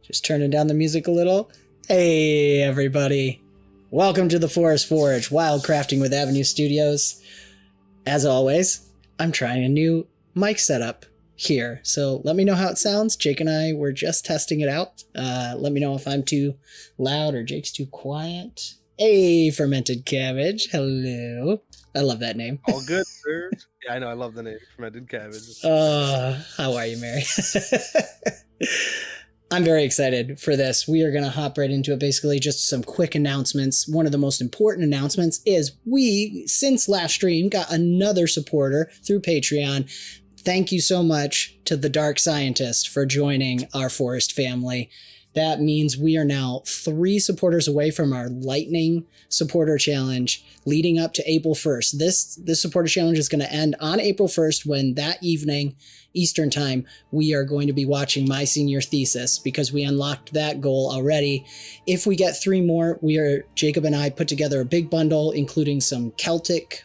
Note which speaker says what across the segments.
Speaker 1: Just turning down the music a little. Hey, everybody. Welcome to the Forest Forge, Wildcrafting with Avenue Studios. As always, I'm trying a new mic setup here, so let me know how it sounds. Jake and I were just testing it out. Let me know if I'm too loud or Jake's too quiet. Hey, Fermented Cabbage. Hello. I love that name.
Speaker 2: All good, sir. Yeah, I know. I love the name, Fermented Cabbage.
Speaker 1: How are you, Mary? I'm very excited for this. We are going to hop right into it. Basically, just some quick announcements. One of the most important announcements is we, since last stream, got another supporter through Patreon. Thank you so much to the Dark Scientist for joining our Forest family. That means we are now 3 supporters away from our Lightning Supporter Challenge leading up to April 1st. This Supporter Challenge is going to end on April 1st when that evening, Eastern Time, we are going to be watching my senior thesis because we unlocked that goal already. If we get 3 more, Jacob and I put together a big bundle, including some Celtic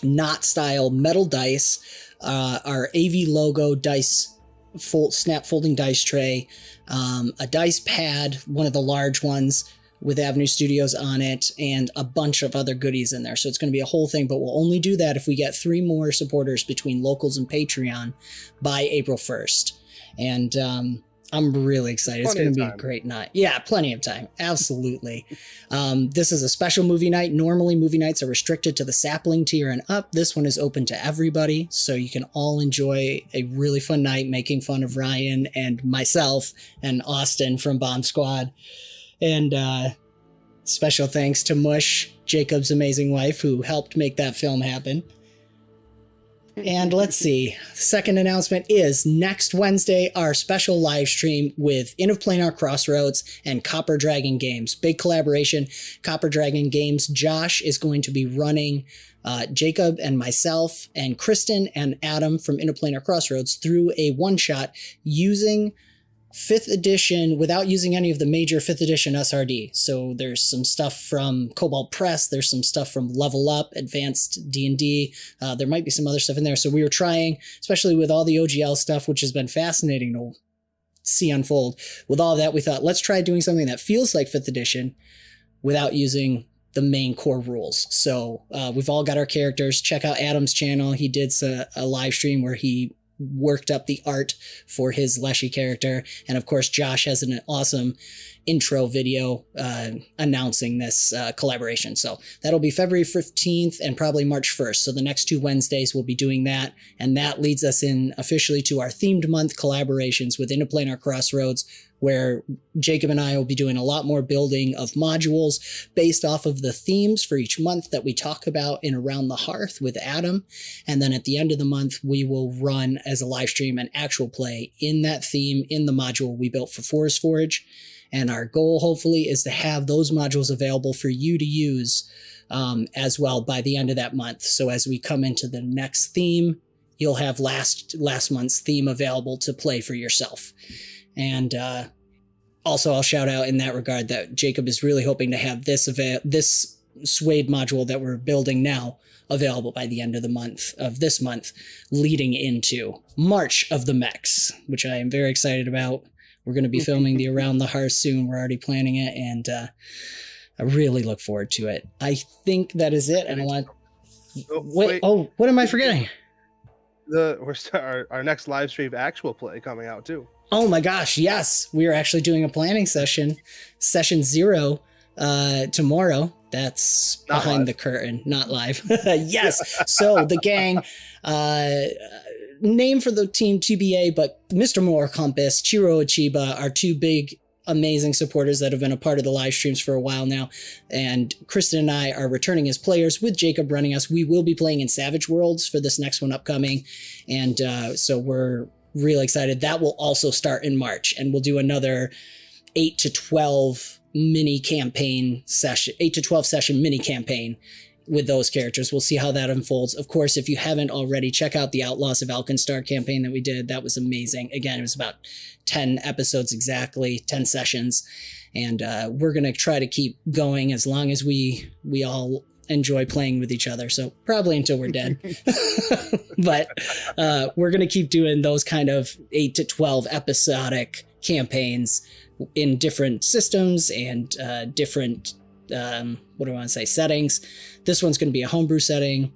Speaker 1: knot style metal dice, our AV logo dice, snap folding dice tray, a dice pad, one of the large ones with Avenue Studios on it, and a bunch of other goodies in there. So it's going to be a whole thing, but we'll only do that if we get 3 more supporters between locals and Patreon by April 1st. And I'm really excited. It's going to be a great night. Yeah, plenty of time. Absolutely. This is a special movie night. Normally, movie nights are restricted to the sapling tier and up. This one is open to everybody, so you can all enjoy a really fun night making fun of Ryan and myself and Austin from Bomb Squad. And special thanks to Mush, Jacob's amazing wife, who helped make that film happen. And let's see, second announcement is next Wednesday, our special live stream with Inn of Planar Crossroads and Copper Dragon Games. Big collaboration. Copper Dragon Games, Josh is going to be running Jacob and myself and Kristen and Adam from Inn of Planar Crossroads through a one-shot using 5th edition without using any of the major 5th edition SRD. So there's some stuff from Cobalt Press. There's some stuff from Level Up, Advanced D&D. There might be some other stuff in there. So we were trying, especially with all the OGL stuff, which has been fascinating to see unfold. With all of that, we thought, let's try doing something that feels like 5th edition without using the main core rules. So we've all got our characters. Check out Adam's channel. He did a live stream where he worked up the art for his Leshy character. And of course, Josh has an awesome intro video announcing this collaboration. So that'll be February 15th and probably March 1st. So the next 2 Wednesdays we'll be doing that. And that leads us in officially to our themed month collaborations with Inn of Planar Crossroads, where Jacob and I will be doing a lot more building of modules based off of the themes for each month that we talk about in Around the Hearth with Adam. And then at the end of the month, we will run as a live stream an actual play in that theme in the module we built for Forest Forge. And our goal, hopefully, is to have those modules available for you to use as well by the end of that month. So as we come into the next theme, you'll have last month's theme available to play for yourself. And also, I'll shout out in that regard that Jacob is really hoping to have this Suede module that we're building now available by the end of this month, leading into March of the Mechs, which I am very excited about. We're going to be filming the Around the Hearth soon. We're already planning it, and I really look forward to it. I think that is it. And I want wait. Oh, what am I forgetting?
Speaker 2: Our next live stream actual play coming out too.
Speaker 1: Oh my gosh, yes. We are actually doing a planning session 0, tomorrow. That's not behind live. The curtain, not live. Yes. So the gang, name for the team TBA, but Mr. Moore Compass, Chiro Achiba are 2 big, amazing supporters that have been a part of the live streams for a while now. And Kristen and I are returning as players with Jacob running us. We will be playing in Savage Worlds for this next one upcoming. And so we're really excited. That will also start in March, and we'll do another 8 to 12 mini campaign session, 8 to 12 session mini campaign with those characters. We'll see how that unfolds. Of course, if you haven't already, check out the Outlaws of Alkenstar campaign that we did. That was amazing. Again, it was about 10 episodes exactly, 10 sessions. And we're going to try to keep going as long as we all enjoy playing with each other. So probably until we're dead. But we're going to keep doing those kind of 8 to 12 episodic campaigns in different systems and different, what do I want to say, settings. This one's going to be a homebrew setting.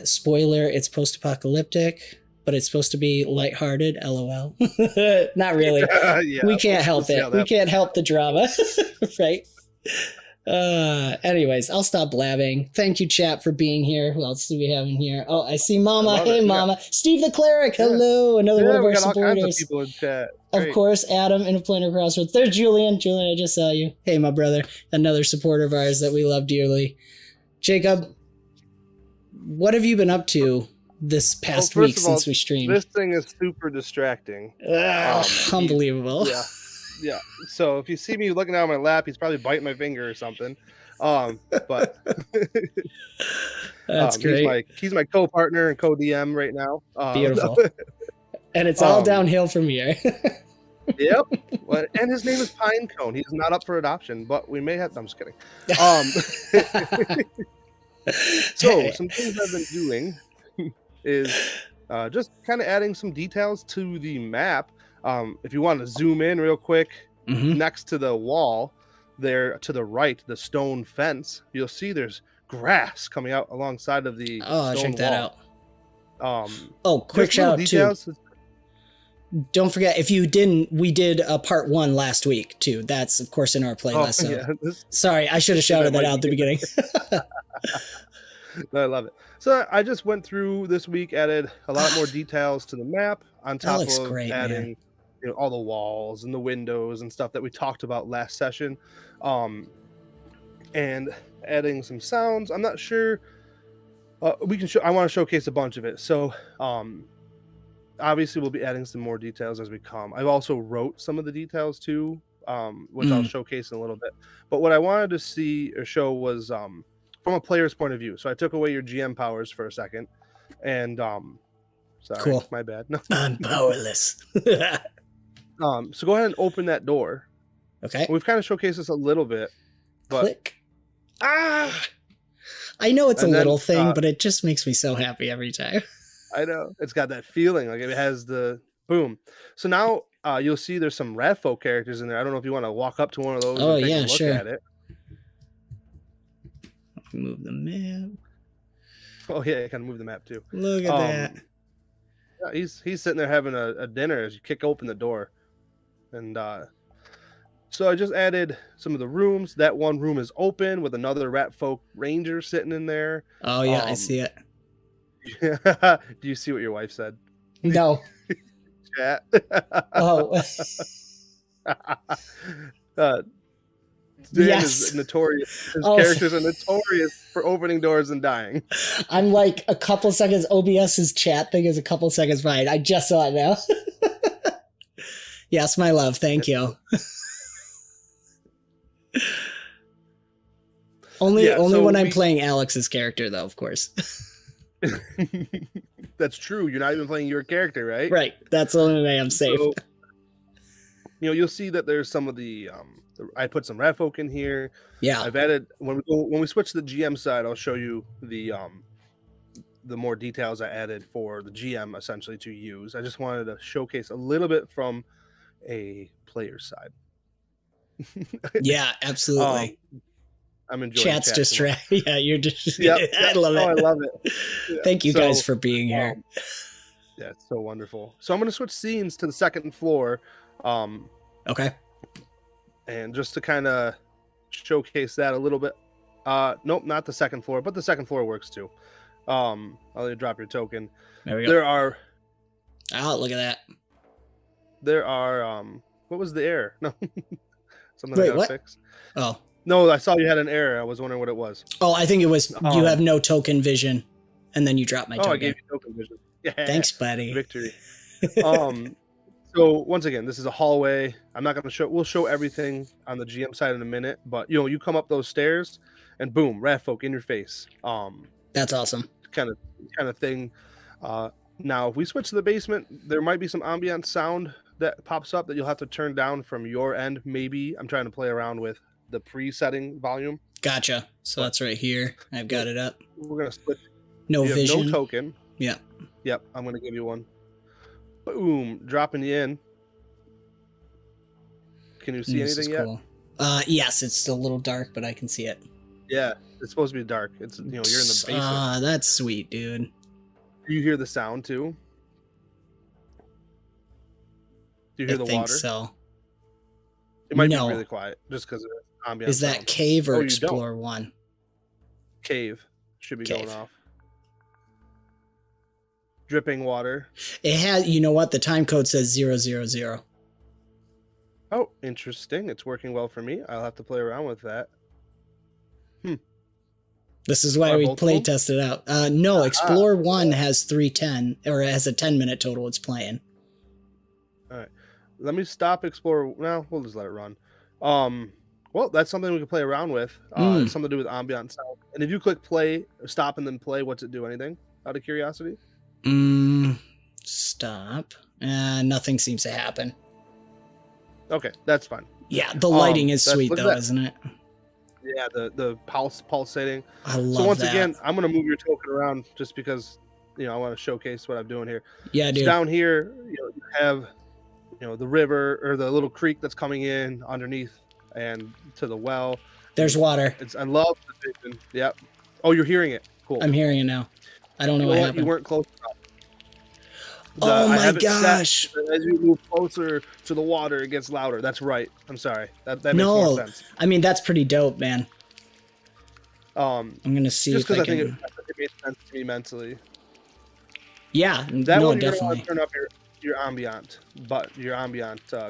Speaker 1: Spoiler, it's post-apocalyptic, but it's supposed to be lighthearted, LOL. Not really.
Speaker 2: Yeah,
Speaker 1: we can't help it. We can't help the drama, right? Anyways, I'll stop blabbing. Thank you, chat, for being here. Who else do we have in here? Oh, I see Mama. Hey, Mama. Steve the Cleric. Hello. Another one of our supporters. All kinds of people in chat. Of course, Adam in a Planar Crossroads. There's Julian. Julian, I just saw you. Hey, my brother. Another supporter of ours that we love dearly. Jacob, what have you been up to this past week since we streamed?
Speaker 2: This thing is super distracting.
Speaker 1: Unbelievable.
Speaker 2: Yeah. Yeah. So if you see me looking down my lap, he's probably biting my finger or something. But
Speaker 1: that's great.
Speaker 2: He's my co-partner and co-DM right now.
Speaker 1: Beautiful. And it's all downhill from here.
Speaker 2: Yep. Well, and his name is Pinecone. He's not up for adoption, but we may have. I'm just kidding. So some things I've been doing is just kind of adding some details to the map. If you want to zoom in real quick, next to the wall there to the right, the stone fence, you'll see there's grass coming out alongside of the stone
Speaker 1: check that
Speaker 2: wall.
Speaker 1: out. Quick shout out too. Don't forget, if you didn't, we did a part 1 last week too. That's of course in our playlist. Sorry, I should have shouted that out at the beginning.
Speaker 2: No, I love it. So I just went through this week, added a lot more details to the map on top of adding all the walls and the windows and stuff that we talked about last session, and adding some sounds. I'm not sure. We can show. I want to showcase a bunch of it. So obviously we'll be adding some more details as we come. I've also wrote some of the details too, which I'll showcase in a little bit. But what I wanted to see or show was from a player's point of view. So I took away your GM powers for a second, and sorry,
Speaker 1: cool.
Speaker 2: My bad.
Speaker 1: I'm powerless.
Speaker 2: So go ahead and open that door.
Speaker 1: Okay.
Speaker 2: We've kind of showcased this a little bit. But
Speaker 1: click. I know it's a little thing, but it just makes me so happy every time.
Speaker 2: I know. It's got that feeling. Like it has the boom. So now you'll see there's some Radfolk characters in there. I don't know if you want to walk up to one of those and take a look at it.
Speaker 1: Move the map.
Speaker 2: Oh yeah, I can move the map too.
Speaker 1: Look at that.
Speaker 2: Yeah, he's sitting there having a dinner as you kick open the door. And so I just added some of the rooms. That one room is open with another Radfolk ranger sitting in there.
Speaker 1: Oh yeah, I see it.
Speaker 2: Do you see what your wife said?
Speaker 1: No.
Speaker 2: Chat.
Speaker 1: Oh.
Speaker 2: Dan is notorious. His characters are notorious for opening doors and dying.
Speaker 1: I'm like a couple seconds. OBS's chat thing is a couple seconds behind. I just saw it now. Yes, my love. Thank you. Only when I'm playing Alex's character, though, of course.
Speaker 2: That's true. You're not even playing your character, right?
Speaker 1: Right. That's the only way I'm safe.
Speaker 2: So, you'll see that there's some of the I put some Radfolk in here.
Speaker 1: Yeah.
Speaker 2: I've added when we switch to the GM side, I'll show you the more details I added for the GM essentially to use. I just wanted to showcase a little bit from a player side.
Speaker 1: Yeah, absolutely.
Speaker 2: I'm enjoying
Speaker 1: chat's distracting. Yeah, you're just.
Speaker 2: Yep.
Speaker 1: I love it.
Speaker 2: I love it. Yeah.
Speaker 1: Thank you guys for being here.
Speaker 2: Yeah, it's so wonderful. So I'm going to switch scenes to the second floor.
Speaker 1: Okay.
Speaker 2: And just to kind of showcase that a little bit. Nope, not the second floor, but the second floor works too. I'll let you drop your token.
Speaker 1: There we go.
Speaker 2: There are.
Speaker 1: Oh, look at that.
Speaker 2: There are. What was the error? No. Something
Speaker 1: Wait,
Speaker 2: I gotta
Speaker 1: what?
Speaker 2: fix.
Speaker 1: Oh.
Speaker 2: No, I saw you had an error. I was wondering what it was.
Speaker 1: Oh, I think it was you have no token vision, and then you dropped my token.
Speaker 2: I gave you token vision. Yeah.
Speaker 1: Thanks, buddy.
Speaker 2: Victory. So once again, this is a hallway. I'm not going to show. We'll show everything on the GM side in a minute, but you come up those stairs, and boom, Radfolk in your face.
Speaker 1: That's awesome.
Speaker 2: Kind of thing. Now, if we switch to the basement, there might be some ambient sound that pops up that you'll have to turn down from your end. Maybe I'm trying to play around with the pre-setting volume.
Speaker 1: Gotcha. So that's right here. I've got it up.
Speaker 2: We're gonna split.
Speaker 1: No
Speaker 2: you
Speaker 1: vision.
Speaker 2: Have no token.
Speaker 1: Yeah.
Speaker 2: Yep. I'm gonna give you one. Boom. Dropping you in. Can you see anything yet?
Speaker 1: Cool. Yes, it's still a little dark, but I can see it.
Speaker 2: Yeah, it's supposed to be dark. It's, you know, you're in the basement.
Speaker 1: Ah, that's sweet, dude.
Speaker 2: Do you hear the sound too? Do you hear the water?
Speaker 1: I think so.
Speaker 2: It might be really quiet just because of the ambiance.
Speaker 1: Is that
Speaker 2: sound.
Speaker 1: cave or Explore 1?
Speaker 2: Cave should be going off. Dripping water.
Speaker 1: It has, you know what? The time code says 000.
Speaker 2: Oh, interesting. It's working well for me. I'll have to play around with that.
Speaker 1: This is why we play test it out. No, Explore 1 has 310, or it has a 10-minute total it's playing.
Speaker 2: All right. Let me stop Explore. No, we'll just let it run. Well, that's something we can play around with. It's something to do with ambient sound. And if you click play, stop and then play, what's it do? Anything? Out of curiosity?
Speaker 1: Stop. Nothing seems to happen.
Speaker 2: Okay, that's fine.
Speaker 1: Yeah, the lighting is sweet though, isn't it?
Speaker 2: Yeah, the pulsating.
Speaker 1: I love that.
Speaker 2: So once again, I'm gonna move your token around just because, you know, I want to showcase what I'm doing here.
Speaker 1: Yeah, dude.
Speaker 2: So down here, you know, you have, you know, the river or the little creek that's coming in underneath and to the well.
Speaker 1: There's water.
Speaker 2: I love the vision. Yep. Oh, you're hearing it. Cool.
Speaker 1: I'm hearing it now. I don't know what happened.
Speaker 2: You weren't close enough.
Speaker 1: Oh my gosh!
Speaker 2: As you move closer to the water, it gets louder. That's right. I'm sorry. That makes more sense.
Speaker 1: I mean, that's pretty dope, man. I'm gonna see
Speaker 2: just
Speaker 1: if I
Speaker 2: think
Speaker 1: can.
Speaker 2: it made sense to me mentally.
Speaker 1: Yeah,
Speaker 2: that one
Speaker 1: definitely.
Speaker 2: Turn up your ambient,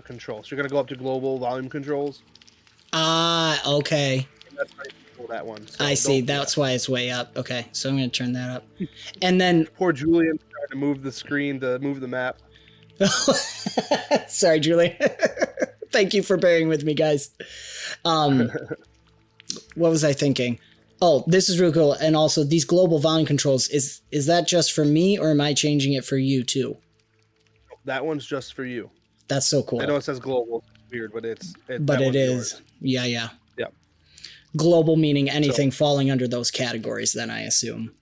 Speaker 2: control. So you're gonna go up to global volume controls.
Speaker 1: Okay.
Speaker 2: And that's how you control that one. So
Speaker 1: I see. That's why it's way up. Okay, so I'm gonna turn that up. And then
Speaker 2: poor Julian trying to move the screen to move the map.
Speaker 1: Sorry, Julian. Thank you for bearing with me, guys. What was I thinking? Oh, this is really cool. And also these global volume controls, is that just for me or am I changing it for you too?
Speaker 2: That one's just for you.
Speaker 1: That's so cool.
Speaker 2: I know it says global. It's weird, but it
Speaker 1: is. Yours. Yeah.
Speaker 2: Yeah.
Speaker 1: Global meaning anything falling under those categories, then I assume.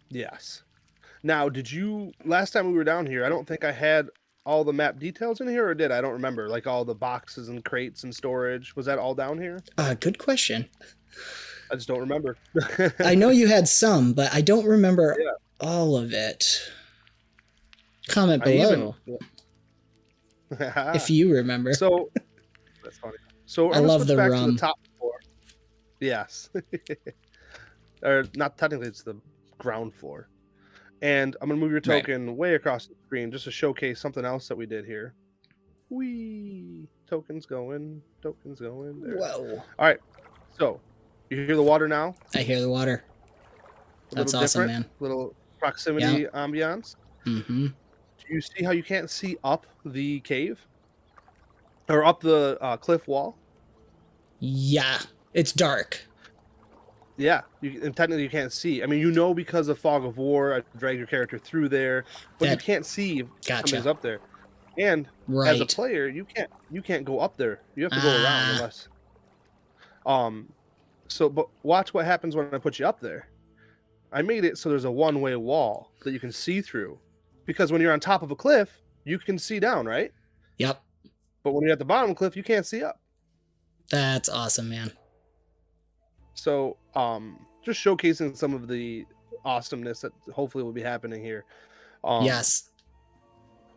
Speaker 2: Yes. Now, last time we were down here, I don't think I had all the map details in here, or did I? Don't remember. Like all the boxes and crates and storage. Was that all down here?
Speaker 1: Good question.
Speaker 2: I just don't remember.
Speaker 1: I know you had some, but I don't remember all of it. Comment below if you remember.
Speaker 2: So that's funny. So
Speaker 1: I love the
Speaker 2: back
Speaker 1: rum.
Speaker 2: To the top floor. Yes. Or not technically, it's the ground floor. And I'm gonna move your token way across the screen just to showcase something else that we did here. Whee! Tokens going. There.
Speaker 1: Whoa!
Speaker 2: All right. So you hear the water now?
Speaker 1: I hear the water. That's awesome, man.
Speaker 2: Little proximity ambiance.
Speaker 1: Mm-hmm.
Speaker 2: Do you see how you can't see up the cave or up the cliff wall?
Speaker 1: Yeah, it's dark.
Speaker 2: Yeah, and technically you can't see. I mean, you know, because of Fog of War, I dragged your character through there, but you can't see if somebody's up there. And as a player, you can't go up there. You have to go around unless. But watch what happens when I put you up there. I made it so there's a one-way wall that you can see through, because when you're on top of a cliff, you can see down, right?
Speaker 1: Yep.
Speaker 2: But when you're at the bottom of the cliff, you can't see up.
Speaker 1: That's awesome, man.
Speaker 2: So, just showcasing some of the awesomeness that hopefully will be happening here.
Speaker 1: Yes.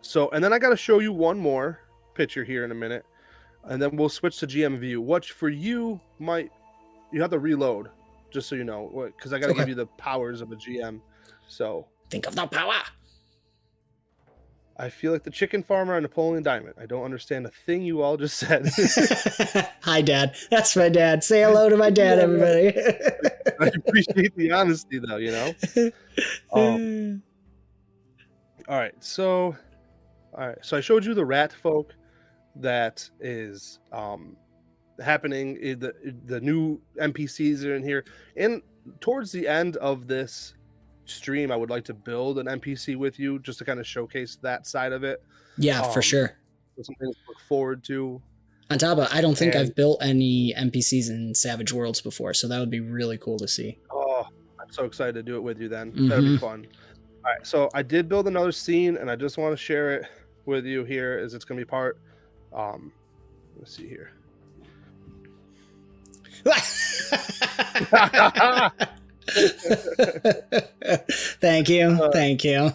Speaker 2: So, and then I got to show you one more picture here in a minute, and then we'll switch to GM view, which for you you have to reload, just so you know, because I got to give you the powers of a GM. So
Speaker 1: think of the power.
Speaker 2: I feel like the chicken farmer on Napoleon Diamond. I don't understand a thing you all just said.
Speaker 1: Hi, Dad. That's my dad. Say hello to my dad, everybody.
Speaker 2: I appreciate the honesty, though, you know? All right. So I showed you the rat folk that is happening. The new NPCs are in here. And towards the end of this stream, I would like to build an NPC with you just to kind of showcase that side of it.
Speaker 1: Yeah, for sure.
Speaker 2: Something to look forward to.
Speaker 1: On top of it, I don't think I've built any NPCs in Savage Worlds before, so that would be really cool to see.
Speaker 2: Oh, I'm so excited to do it with you then. That'll be fun. All right, so I did build another scene, and I just want to share it with you here, as it's going to be part Let's see here.
Speaker 1: Thank you. Thank you.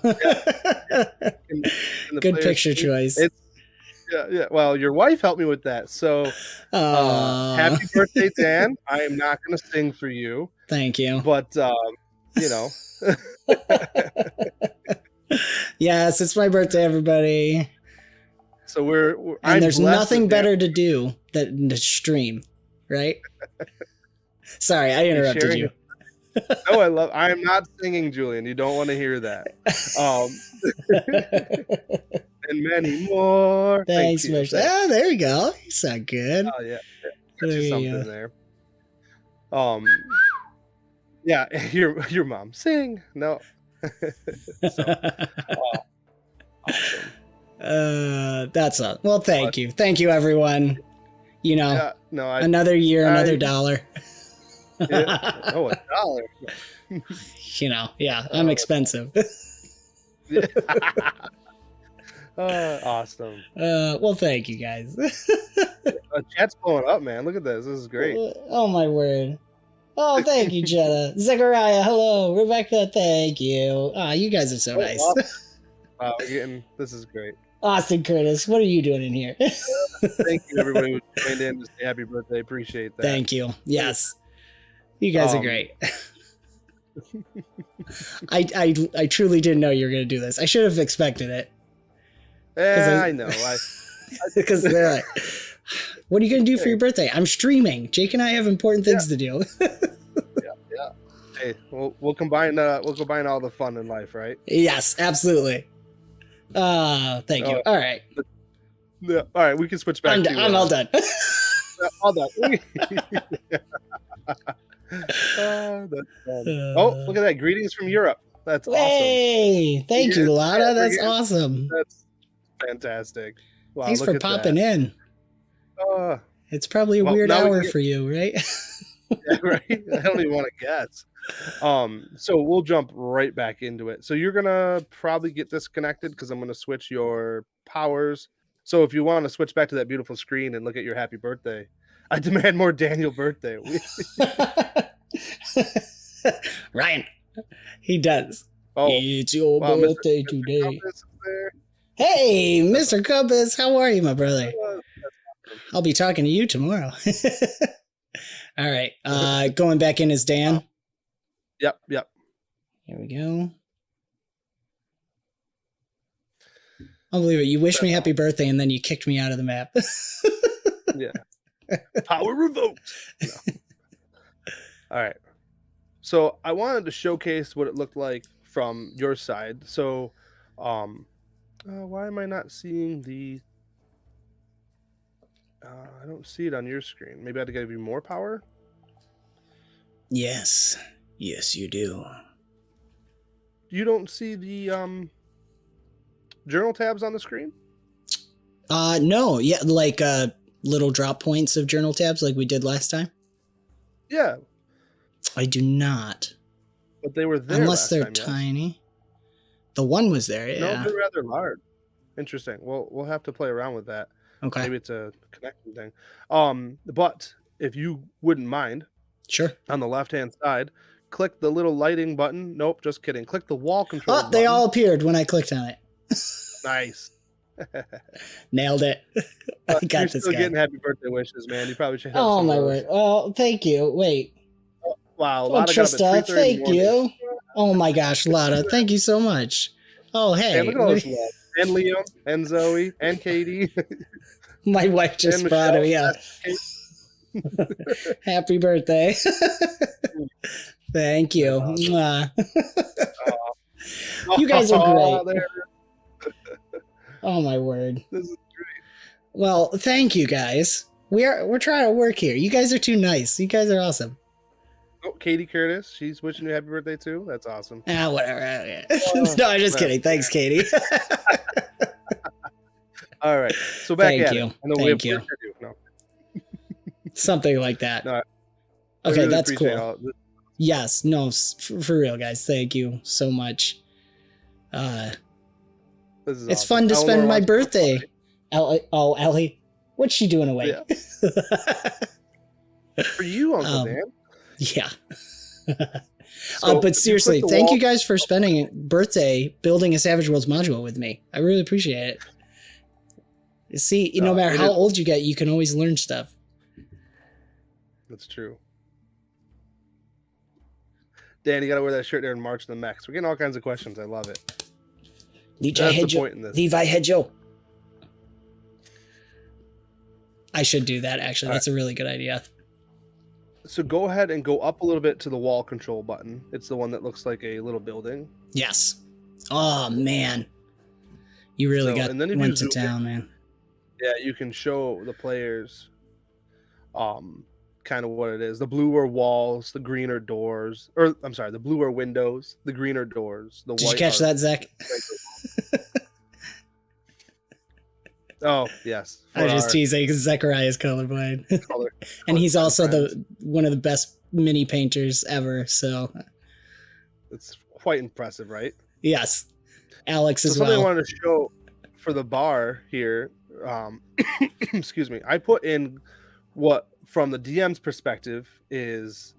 Speaker 1: Good picture choice.
Speaker 2: Yeah. Well, your wife helped me with that. So, happy birthday, Dan. I am not going to sing for you.
Speaker 1: Thank you.
Speaker 2: But, you know.
Speaker 1: Yes, it's my birthday, everybody.
Speaker 2: So
Speaker 1: and there's nothing better to do than to stream, right? Sorry, I interrupted you.
Speaker 2: No, I am not singing, Julian. You don't want to hear that. And many more.
Speaker 1: Thanks, Mitch. Oh, there we go. You sound good.
Speaker 2: Oh yeah, got you something there. Yeah, your mom sing. No. So, awesome.
Speaker 1: That's all. Well, thank you, everyone. You know,
Speaker 2: yeah, no,
Speaker 1: another year, another dollar.
Speaker 2: Yeah. Oh, $1.
Speaker 1: You know, yeah, I'm expensive.
Speaker 2: Awesome.
Speaker 1: Well, thank you guys.
Speaker 2: Chat's blowing up, man. Look at this. This is great.
Speaker 1: Oh my word. Oh, thank you, Jenna. 𝙒𝙪𝙗𝙗, hello. Rebecca, thank you. You guys are so nice.
Speaker 2: Wow, this is great.
Speaker 1: Austin Curtis, what are you doing in here?
Speaker 2: Thank you, everybody who joined in to say happy birthday. Appreciate that.
Speaker 1: Thank you. Yes. You guys are great. I truly didn't know you were going to do this. I should have expected it.
Speaker 2: Yeah, I know.
Speaker 1: Because they're like, what are you going to do for your birthday? I'm streaming. Jake and I have important things to do.
Speaker 2: Yeah. Hey, we'll combine all the fun in life, right?
Speaker 1: Yes, absolutely. Thank you. All right.
Speaker 2: Yeah. All right, we can switch back.
Speaker 1: I'm all done.
Speaker 2: All done. That's fun. Look at that. Greetings from Europe. That's awesome.
Speaker 1: Hey, thank you, Lana. That's awesome.
Speaker 2: That's fantastic. Wow,
Speaker 1: thanks for popping in. It's probably a weird hour for you, right?
Speaker 2: Yeah, right. I don't even want to guess. So we'll jump right back into it. So you're gonna probably get disconnected because I'm gonna switch your powers. So if you want to switch back to that beautiful screen and look at your happy birthday, I demand more Daniel birthday.
Speaker 1: Ryan, he does. It's your birthday today. Hey, Mr. Compass, how are you, my brother? I'll be talking to you tomorrow. All right, going back in as Dan.
Speaker 2: Yep.
Speaker 1: Here we go. I'll believe it. You wished me happy birthday and then you kicked me out of the map.
Speaker 2: Yeah. Power revoked. No. All right. So I wanted to showcase what it looked like from your side. So, why am I not seeing the? I don't see it on your screen. Maybe I had to give you more power.
Speaker 1: Yes, you do.
Speaker 2: You don't see the journal tabs on the screen?
Speaker 1: No. Yeah, like little drop points of journal tabs like we did last time?
Speaker 2: Yeah.
Speaker 1: I do not.
Speaker 2: But they were there
Speaker 1: unless they're tiny. Yes. The one was there, yeah.
Speaker 2: No, they're rather large. Interesting. Well, we'll have to play around with that.
Speaker 1: Okay.
Speaker 2: Maybe it's a connection thing. But if you wouldn't mind,
Speaker 1: sure.
Speaker 2: On the left-hand side, click the little lighting button. Nope, just kidding. Click the wall control button.
Speaker 1: They all appeared when I clicked on it.
Speaker 2: Nice.
Speaker 1: Nailed it. I got
Speaker 2: you're
Speaker 1: this
Speaker 2: still
Speaker 1: guy.
Speaker 2: Getting happy birthday wishes, man. You probably should have
Speaker 1: Oh, my word. Oh, thank you. Wait.
Speaker 2: Wow.
Speaker 1: Trista, thank you. Oh, my gosh, Lotta. Thank you so much. Oh, hey.
Speaker 2: Look at all this love. And Liam, and Zoe, and Katie.
Speaker 1: My wife just brought him, yeah. Happy birthday. Thank you. You guys are great. Oh my word.
Speaker 2: This is great.
Speaker 1: Well, thank you guys. We're trying to work here. You guys are too nice. You guys are awesome.
Speaker 2: Oh, Katie Curtis, she's wishing you happy birthday too. That's awesome.
Speaker 1: Whatever. No, I'm just kidding. Thanks, Katie.
Speaker 2: All right. So back
Speaker 1: Thank
Speaker 2: at
Speaker 1: you.
Speaker 2: it. I know
Speaker 1: Thank you.
Speaker 2: No.
Speaker 1: Something like that.
Speaker 2: No,
Speaker 1: okay,
Speaker 2: really
Speaker 1: that's cool. Yes, no, for real, guys. Thank you so much. It's
Speaker 2: awesome.
Speaker 1: fun to spend my birthday. Ellie. What's she doing away?
Speaker 2: Yeah. For you, Uncle Dan.
Speaker 1: Yeah.
Speaker 2: So
Speaker 1: but seriously,
Speaker 2: you
Speaker 1: thank you guys for spending birthday building a Savage Worlds module with me. I really appreciate it. See, no matter how old you get, you can always learn stuff.
Speaker 2: That's true. Dan, you got to wear that shirt there in March in the Mex. We're getting all kinds of questions. I love it. That's the point in this.
Speaker 1: 𝙈𝙤𝙗𝙡. I should do that, actually. That's a really good idea.
Speaker 2: So go ahead and go up a little bit to the wall control button. It's the one that looks like a little building.
Speaker 1: Yes. Oh, man. You really went to town, man.
Speaker 2: Yeah, you can show the players kind of what it is. The blue are walls, the green are doors. Or, I'm sorry, the blue are windows, the green are doors. The
Speaker 1: Did
Speaker 2: white
Speaker 1: you catch that, Zach?
Speaker 2: Oh, yes.
Speaker 1: I was just teasing because 𝙒𝙬𝙗 is colorblind. And he's also one of the best mini painters ever, so.
Speaker 2: It's quite impressive, right?
Speaker 1: Yes. Alex as well.
Speaker 2: Something I wanted to show for the bar here, excuse me, I put in what, from the DM's perspective, is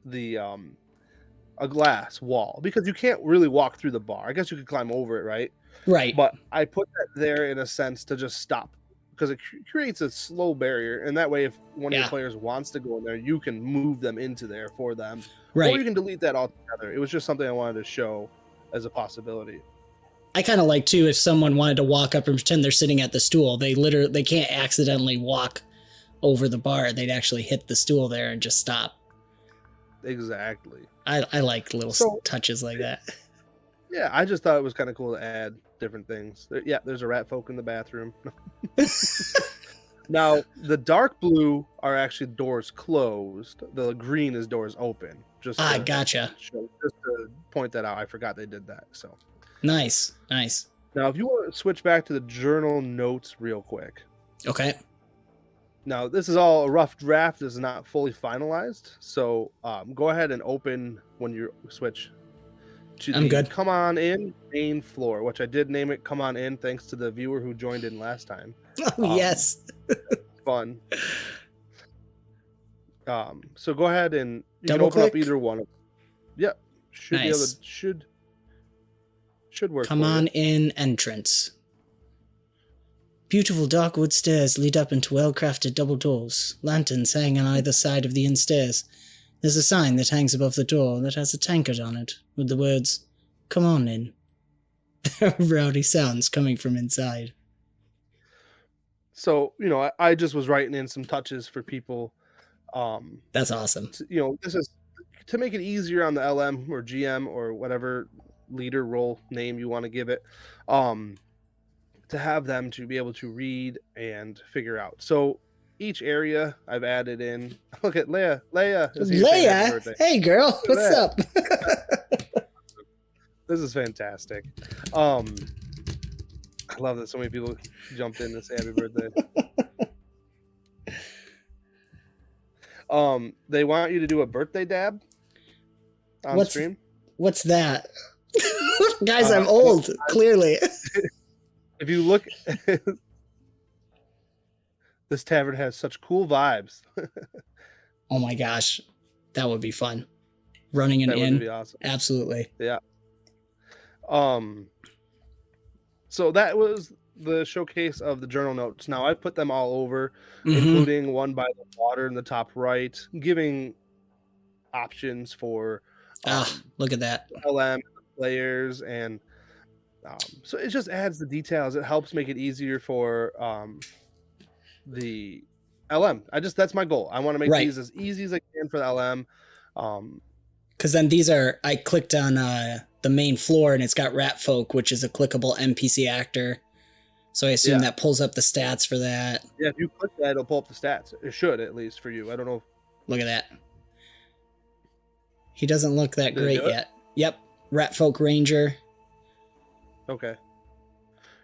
Speaker 2: a glass wall, because you can't really walk through the bar. I guess you could climb over it, right?
Speaker 1: Right.
Speaker 2: But I put that there in a sense to just stop, because it creates a slow barrier, and that way if one of your players wants to go in there, you can move them into there for them. Right. Or you can delete that altogether. It was just something I wanted to show as a possibility.
Speaker 1: I kind of like too, if someone wanted to walk up and pretend they're sitting at the stool, they can't accidentally walk over the bar. They'd actually hit the stool there and just stop.
Speaker 2: Exactly.
Speaker 1: I like little touches like that.
Speaker 2: Yeah, I just thought it was kind of cool to add different things. Yeah, there's a rat folk in the bathroom. Now, the dark blue are actually doors closed. The green is doors open.
Speaker 1: Gotcha.
Speaker 2: Just to point that out, I forgot they did that. So
Speaker 1: nice.
Speaker 2: Now, if you want to switch back to the journal notes real quick.
Speaker 1: Okay.
Speaker 2: Now, this is all a rough draft. This is not fully finalized. So go ahead and open when you switch to the Come On In main floor, which I did name it Come On In thanks to the viewer who joined in last time.
Speaker 1: Yes.
Speaker 2: Fun. So go ahead and you can open up either one of them. Yep. Should be able to, should work.
Speaker 1: Come On In entrance. Beautiful dark wood stairs lead up into well-crafted double doors. Lanterns hang on either side of the inn stairs. There's a sign that hangs above the door that has a tankard on it, with the words, "Come on in." There are rowdy sounds coming from inside.
Speaker 2: So, I just was writing in some touches for people.
Speaker 1: That's awesome.
Speaker 2: This is to make it easier on the LM or GM or whatever leader role name you want to give it. To have them to be able to read and figure out. So each area I've added in. Look at Leia.
Speaker 1: Leia? Hey girl, what's up?
Speaker 2: This is fantastic. I love that so many people jumped in to say happy birthday. They want you to do a birthday dab on stream. What's
Speaker 1: that? Guys, I'm old, clearly.
Speaker 2: If you look, this tavern has such cool vibes.
Speaker 1: Oh my gosh, that would be fun. Running an inn would be awesome. Absolutely.
Speaker 2: Yeah. So that was the showcase of the journal notes. Now I've put them all over, including one by the water in the top right, giving options for
Speaker 1: look at that
Speaker 2: LM players, and so it just adds the details. It helps make it easier for the LM. That's my goal. I want to make these as easy as I can for the LM.
Speaker 1: Because then I clicked on the main floor and it's got Rat Folk, which is a clickable NPC actor. So I assume that pulls up the stats for that.
Speaker 2: Yeah, if you click that, it'll pull up the stats. It should, at least for you. I don't know.
Speaker 1: Look at that. He doesn't look that great yet. Yep. Rat Folk Ranger.
Speaker 2: Okay.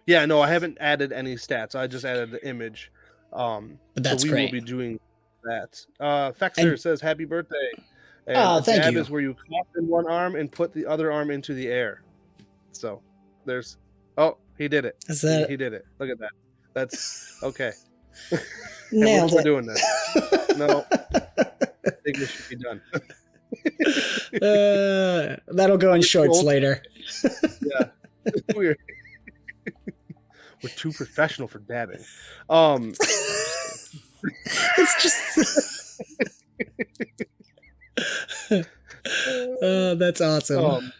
Speaker 2: Yeah, no, I haven't added any stats. I just added the image.
Speaker 1: But that's
Speaker 2: so we
Speaker 1: great.
Speaker 2: Will be doing that. Fexer says happy birthday.
Speaker 1: And thank you.
Speaker 2: Is where you clap in one arm and put the other arm into the air. So there's he did it.
Speaker 1: Is that...
Speaker 2: He did it. Look at that. That's okay.
Speaker 1: Nailed
Speaker 2: we're
Speaker 1: it.
Speaker 2: doing this. No, I think this should be done.
Speaker 1: That'll go in shorts later.
Speaker 2: Yeah. We're too professional for dabbing.
Speaker 1: It's just that's awesome.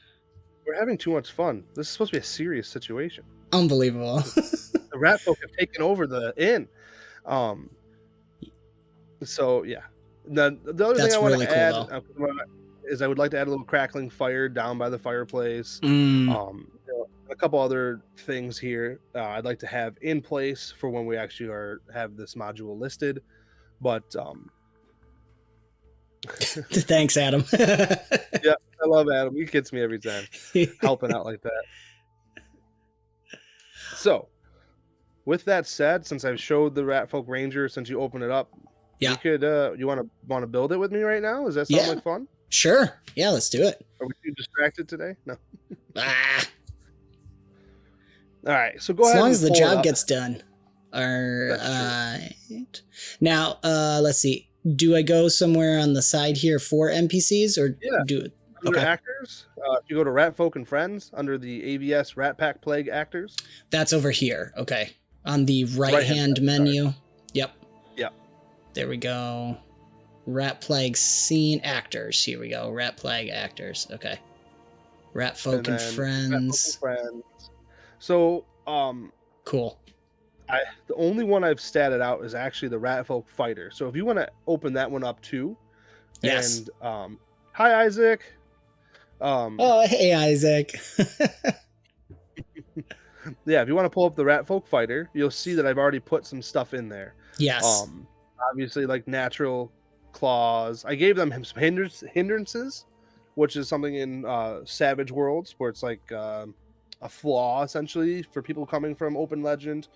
Speaker 2: We're having too much fun. This is supposed to be a serious situation.
Speaker 1: Unbelievable.
Speaker 2: The rat folk have taken over the inn. So yeah. The other thing I want to add is I would like to add a little crackling fire down by the fireplace. A couple other things here I'd like to have in place for when we actually have this module listed. But
Speaker 1: thanks, Adam.
Speaker 2: Yeah, I love Adam. He gets me every time helping out like that. So, with that said, since I've showed the Rat Folk Ranger, since you opened it up, you could you want to build it with me right now? Does that sound like fun?
Speaker 1: Sure. Yeah, let's do it.
Speaker 2: Are we too distracted today? No. All right, so go ahead.
Speaker 1: As long as the job gets done. All right. Now, let's see. Do I go somewhere on the side here for NPCs or do it?
Speaker 2: Under actors, if you go to Rat Folk and Friends under the AVS Rat Pack Plague actors.
Speaker 1: That's over here. Okay. On the right-hand menu. Sorry. Yep. There we go. Rat Plague Scene Actors. Here we go. Rat Plague Actors. Okay. Rat Folk and Friends.
Speaker 2: So,
Speaker 1: cool.
Speaker 2: The only one I've statted out is actually the Rat Folk Fighter. So if you want to open that one up too.
Speaker 1: Yes.
Speaker 2: And hi Isaac.
Speaker 1: Oh, hey Isaac.
Speaker 2: Yeah, if you want to pull up the Rat Folk Fighter, you'll see that I've already put some stuff in there.
Speaker 1: Yes.
Speaker 2: Obviously like natural claws. I gave them some hindrances, which is something in Savage Worlds where it's like a flaw essentially for people coming from Open Legend.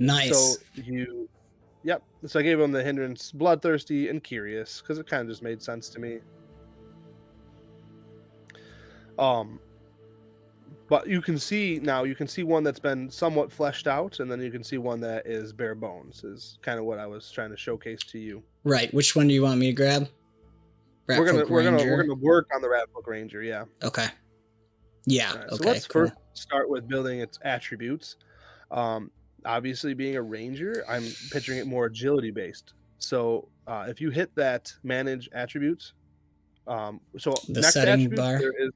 Speaker 1: Nice.
Speaker 2: So I gave them the hindrance Bloodthirsty and Curious because it kind of just made sense to me. But you can see one that's been somewhat fleshed out, and then you can see one that is bare bones, is kind of what I was trying to showcase to you.
Speaker 1: Right. Which one do you want me to grab?
Speaker 2: We're gonna work on the Rat Folk Ranger, yeah.
Speaker 1: Okay. Yeah.
Speaker 2: Right, so let's first start with building its attributes. Obviously, being a ranger, I'm picturing it more agility based. So if you hit that manage attributes, so
Speaker 1: the setting bar,
Speaker 2: there is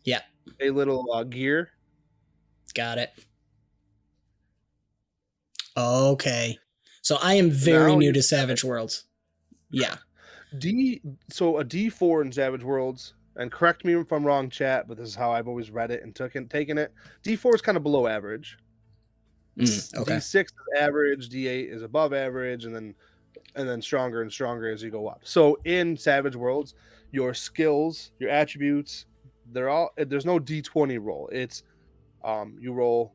Speaker 2: a little gear.
Speaker 1: Got it. Okay. So I am very new to Savage Worlds. Yeah.
Speaker 2: So a D4 in Savage Worlds, and correct me if I'm wrong, chat, but this is how I've always read it and taken it. D4 is kind of below average.
Speaker 1: Okay.
Speaker 2: D6 is average, D8 is above average, and then stronger and stronger as you go up. So in Savage Worlds, your skills, your attributes, there's no D20 roll. It's you roll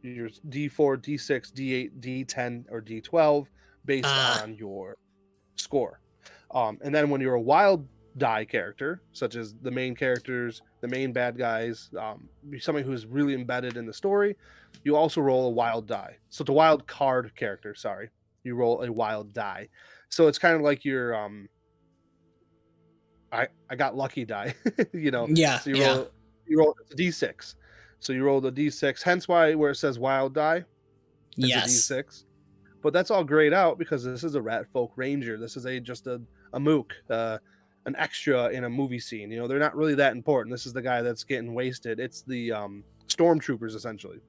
Speaker 2: your D4, D6, D8, D10, or D12 based on your score. And then when you're a wild die character, such as the main characters, the main bad guys, somebody who's really embedded in the story, you also roll a wild die. So it's a wild card character, sorry. You roll a wild die. So it's kind of like your I got lucky die, you know.
Speaker 1: Yeah.
Speaker 2: So you roll a D6. So you roll the D6, hence why where it says wild die, it's a D6. But that's all grayed out because this is a Rat Folk Ranger. This is just a mook, an extra in a movie scene. You know, they're not really that important. This is the guy that's getting wasted. It's the stormtroopers essentially.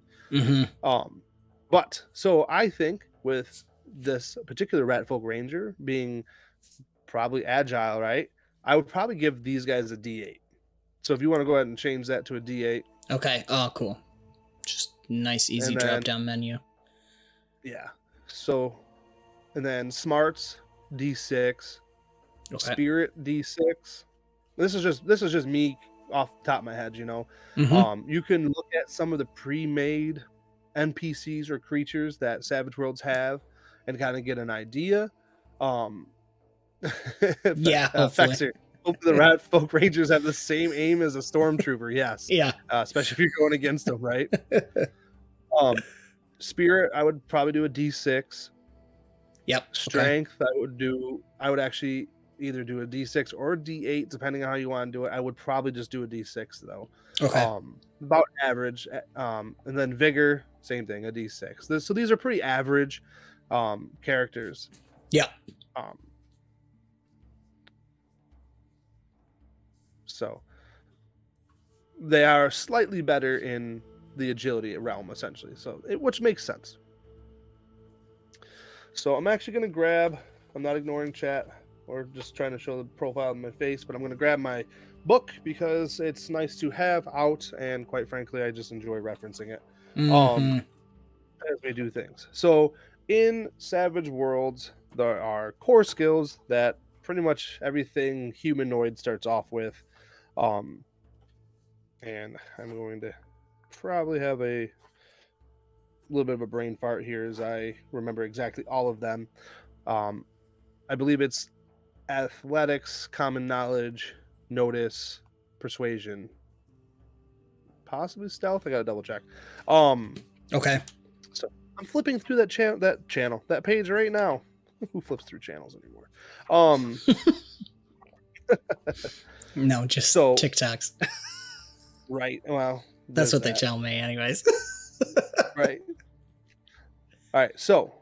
Speaker 2: But so I think with this particular Rat Folk Ranger being probably agile, right? I would probably give these guys a D8. So if you want to go ahead and change that to a D8.
Speaker 1: Okay. Oh, cool. Just nice, easy drop down menu.
Speaker 2: Yeah. So, and then smarts D6, spirit D6. This is just me off the top of my head, you know. You can look at some of the pre-made NPCs or creatures that Savage Worlds have and kind of get an idea. Hopefully the Rat Folk Rangers have the same aim as a stormtrooper. Yes.
Speaker 1: Yeah.
Speaker 2: Especially if you're going against them, right? Spirit, I would probably do a D6.
Speaker 1: Yep.
Speaker 2: Strength, I would actually either do a D6 or a D8, depending on how you want to do it. I would probably just do a D6 though.
Speaker 1: Okay.
Speaker 2: About average. And then vigor, same thing, a D6. So these are pretty average characters.
Speaker 1: Yeah.
Speaker 2: So they are slightly better in the agility realm, essentially. So which makes sense. So I'm actually going to grab, I'm not ignoring chat or just trying to show the profile of my face, but I'm going to grab my book because it's nice to have out, and quite frankly, I just enjoy referencing it as we do things. So in Savage Worlds, there are core skills that pretty much everything humanoid starts off with. And I'm going to probably have a little bit of a brain fart here as I remember exactly all of them. I believe it's athletics, common knowledge, notice, persuasion, possibly stealth. I gotta double check.
Speaker 1: Okay.
Speaker 2: So I'm flipping through that page right now. Who flips through channels anymore?
Speaker 1: No, just TikToks.
Speaker 2: Right. Well,
Speaker 1: that's what they tell me, anyways.
Speaker 2: Right. All right. So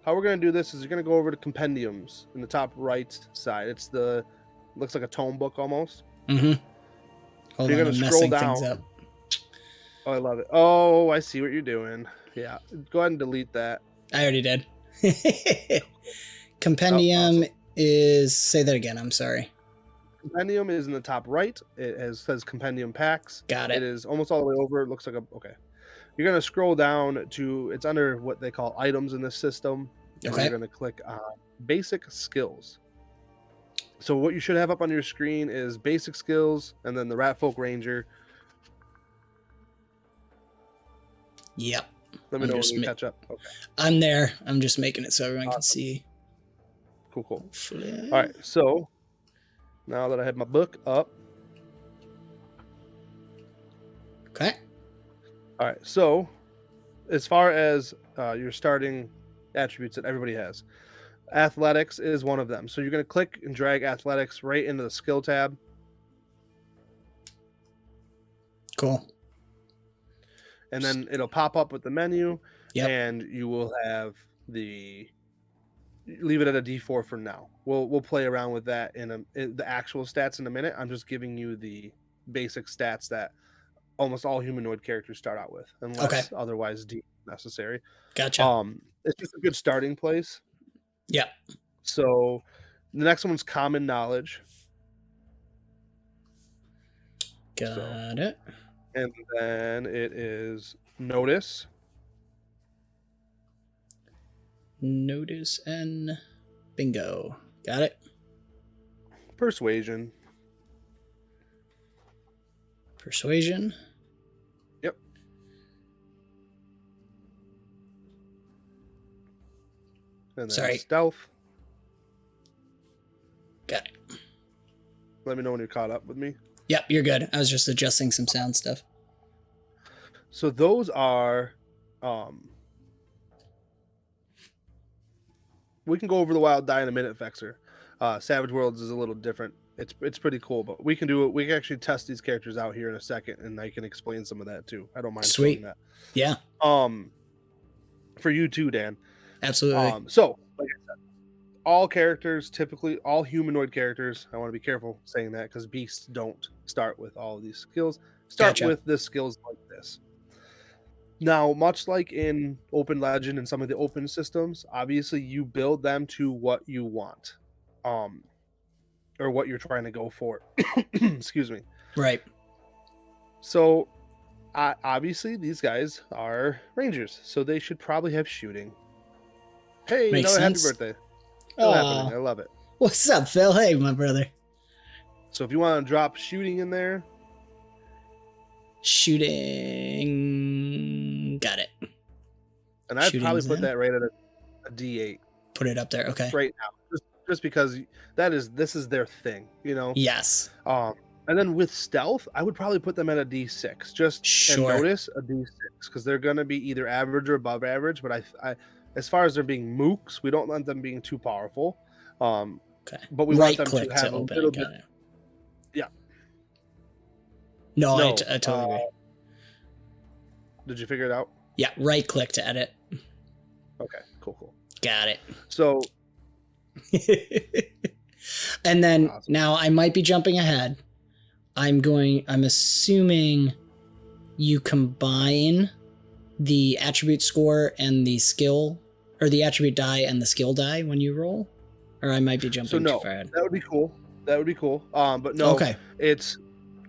Speaker 2: how we're going to do this is you're going to go over to compendiums in the top right side. Looks like a tome book almost.
Speaker 1: Mm-hmm.
Speaker 2: Hold on, you're going to scroll down. Oh, I love it. Oh, I see what you're doing. Yeah. Go ahead and delete that.
Speaker 1: I already did. Compendium is, say that again. I'm sorry.
Speaker 2: Compendium is in the top right. It says compendium packs.
Speaker 1: Got it.
Speaker 2: It is almost all the way over. It looks like okay. You're going to scroll down to, it's under what they call items in this system. Okay. You're going to click on basic skills. So what you should have up on your screen is basic skills and then the Ratfolk Ranger.
Speaker 1: Yep.
Speaker 2: Let me know when you catch up. Okay.
Speaker 1: I'm there. I'm just making it so everyone can see.
Speaker 2: Cool. All right. So now that I have my book up.
Speaker 1: Okay.
Speaker 2: All right. So as far as your starting attributes that everybody has, athletics is one of them. So you're going to click and drag athletics right into the skill tab.
Speaker 1: Cool.
Speaker 2: And then it'll pop up with the menu.
Speaker 1: Yep.
Speaker 2: And you will have leave it at a D4 for now. We'll play around with that in the actual stats in a minute. I'm just giving you the basic stats that almost all humanoid characters start out with, unless otherwise deemed necessary.
Speaker 1: Gotcha.
Speaker 2: It's just a good starting place.
Speaker 1: Yeah.
Speaker 2: So the next one's common knowledge.
Speaker 1: Got it.
Speaker 2: And then it is notice.
Speaker 1: Notice and bingo. Got it.
Speaker 2: Persuasion.
Speaker 1: Persuasion.
Speaker 2: Yep. And then stealth.
Speaker 1: Got it.
Speaker 2: Let me know when you're caught up with me.
Speaker 1: Yep, you're good. I was just adjusting some sound stuff.
Speaker 2: So those are we can go over the Wild Die in a minute, Vexer. Savage Worlds is a little different. It's pretty cool, but we can do it. We can actually test these characters out here in a second, and I can explain some of that too. I don't mind.
Speaker 1: Sweet.
Speaker 2: That.
Speaker 1: Yeah.
Speaker 2: For you too, Dan.
Speaker 1: Absolutely.
Speaker 2: So, like I said, all characters, typically all humanoid characters. I want to be careful saying that because beasts don't start with all of these skills. Start with the skills like this. Now, much like in Open Legend and some of the open systems, obviously you build them to what you want, or what you're trying to go for. Excuse me.
Speaker 1: Right.
Speaker 2: So, obviously these guys are rangers, so they should probably have shooting. Hey, happy birthday! Happening. I love it.
Speaker 1: What's up, Phil? Hey, my brother.
Speaker 2: So if you want to drop shooting in there.
Speaker 1: Shooting. Got it.
Speaker 2: And I'd probably put that right at a D8.
Speaker 1: Put it up there. Okay.
Speaker 2: Right now. Just because this is their thing, you know?
Speaker 1: Yes.
Speaker 2: And then with stealth, I would probably put them at a D6. And notice a D6 because they're going to be either average or above average. But I, as far as they're being mooks, we don't want them being too powerful.
Speaker 1: Okay.
Speaker 2: But we want them to have a little bit. Yeah.
Speaker 1: No, I totally agree.
Speaker 2: Did you figure it out?
Speaker 1: Yeah, right click to edit.
Speaker 2: Okay, cool.
Speaker 1: Got it.
Speaker 2: So.
Speaker 1: And then now I might be jumping ahead. I'm assuming you combine the attribute score and the skill, or the attribute die and the skill die when you roll, or I might be jumping too far ahead.
Speaker 2: That would be cool. But no,
Speaker 1: okay.
Speaker 2: It's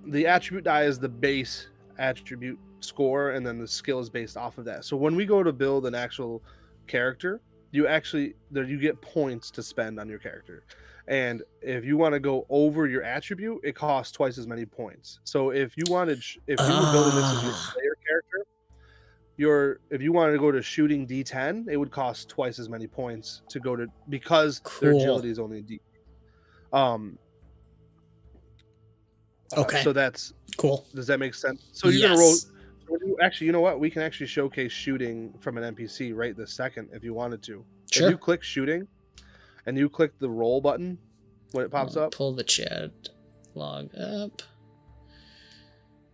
Speaker 2: the attribute die is the base attribute score, and then the skill is based off of that. So when we go to build an actual character, you get points to spend on your character. And if you want to go over your attribute, it costs twice as many points. So if you were building this as your player character, if you wanted to go to shooting D10, it would cost twice as many points to go to, because their agility is only D.
Speaker 1: Okay.
Speaker 2: So that's
Speaker 1: cool.
Speaker 2: Does that make sense? So you're gonna roll. Actually, you know what? We can actually showcase shooting from an NPC right this second if you wanted to.
Speaker 1: Sure.
Speaker 2: If you click shooting, and you click the roll button when it pops up.
Speaker 1: Pull the chat log up.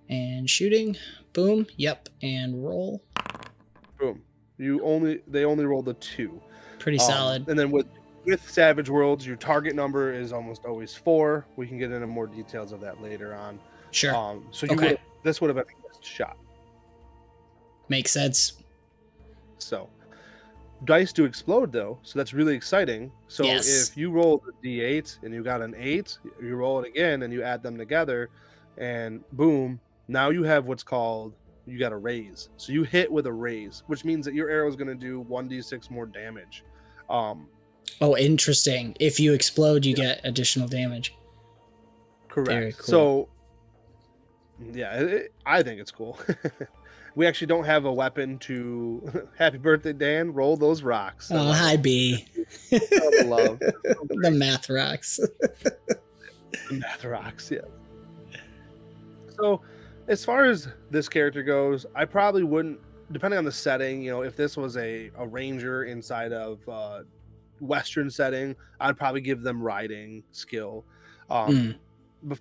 Speaker 1: And shooting. Boom. Yep. And roll.
Speaker 2: Boom. They only roll the 2.
Speaker 1: Pretty solid.
Speaker 2: And then with Savage Worlds, your target number is almost always 4. We can get into more details of that later on.
Speaker 1: Sure.
Speaker 2: So this would have been a missed shot.
Speaker 1: Makes sense.
Speaker 2: So dice do explode though, so that's really exciting. So if you roll the D8 and you got an 8, you roll it again and you add them together, and boom, now you have what's called, you got a raise. So you hit with a raise, which means that your arrow is going to do 1d6 more damage.
Speaker 1: Oh, interesting. If you explode, you get additional damage.
Speaker 2: Correct.
Speaker 1: Very cool.
Speaker 2: So I think it's cool. We actually don't have a weapon to Happy Birthday, Dan. Roll those rocks.
Speaker 1: Oh, hi, B.
Speaker 2: Love.
Speaker 1: The math rocks.
Speaker 2: The math rocks, yeah. So, as far as this character goes, I probably wouldn't, depending on the setting, if this was a ranger inside of Western setting, I'd probably give them riding skill. But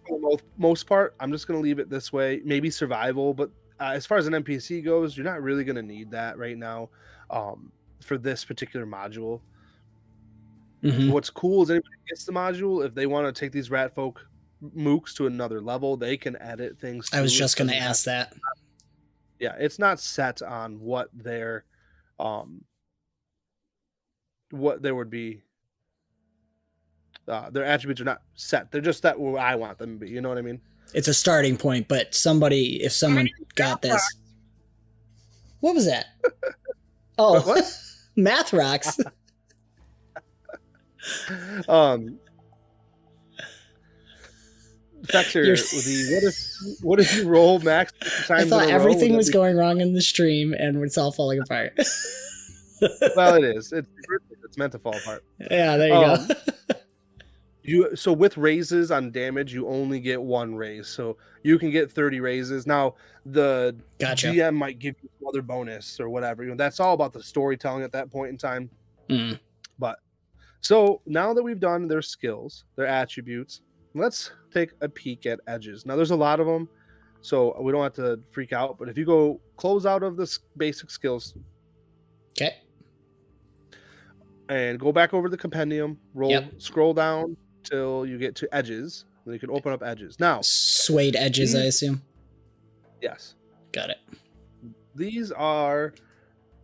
Speaker 2: for the most part, I'm just going to leave it this way. Maybe survival, but as far as an NPC goes, you're not really going to need that right now for this particular module. What's cool is anybody gets the module, if they want to take these rat folk mooks to another level, they can edit things.
Speaker 1: I was just going to ask that.
Speaker 2: Yeah, it's not set on what there would be. Their attributes are not set. They're just that where I want them to be. You know what I mean?
Speaker 1: It's a starting point, but if someone got this. What was that? Oh,
Speaker 2: what?
Speaker 1: Math rocks.
Speaker 2: Fexer, what if you roll max times?
Speaker 1: I thought everything was going wrong in the stream and it's all falling apart.
Speaker 2: Well, it is. It's meant to fall apart.
Speaker 1: Yeah, there you go.
Speaker 2: So with raises on damage, you only get 1 raise. So you can get 30 raises. Now the GM might give you another bonus or whatever. That's all about the storytelling at that point in time. But so now that we've done their skills, their attributes, let's take a peek at edges. Now there's a lot of them, so we don't have to freak out. But if you go close out of the basic skills,
Speaker 1: okay,
Speaker 2: and go back over the compendium, scroll down till you get to edges, and you can open up edges. Now,
Speaker 1: suede edges, I assume.
Speaker 2: Yes,
Speaker 1: got it.
Speaker 2: These are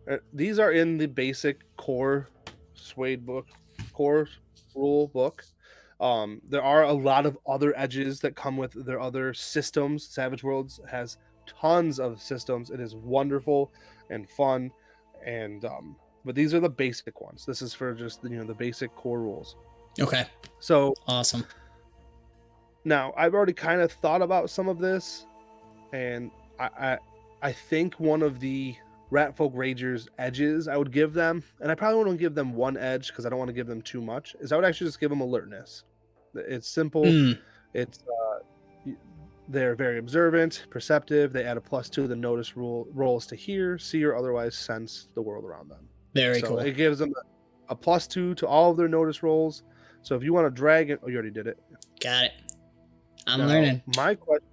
Speaker 2: in the basic core rule book. There are a lot of other edges that come with their other systems. Savage Worlds has tons of systems. It is wonderful and fun, and but these are the basic ones. This is for just the basic core rules.
Speaker 1: Okay.
Speaker 2: So
Speaker 1: awesome.
Speaker 2: Now I've already kind of thought about some of this, and I think one of the Ratfolk Ragers edges I would give them, and I probably wouldn't give them 1 edge because I don't want to give them too much, is I would actually just give them alertness. It's simple. It's They're very observant, perceptive. They add a +2 to the notice rolls to hear, see, or otherwise sense the world around them.
Speaker 1: Very
Speaker 2: so
Speaker 1: cool.
Speaker 2: It gives them a +2 to all of their notice rolls. So if you want to drag it, oh, you already did it.
Speaker 1: Got it. I'm learning.
Speaker 2: My question.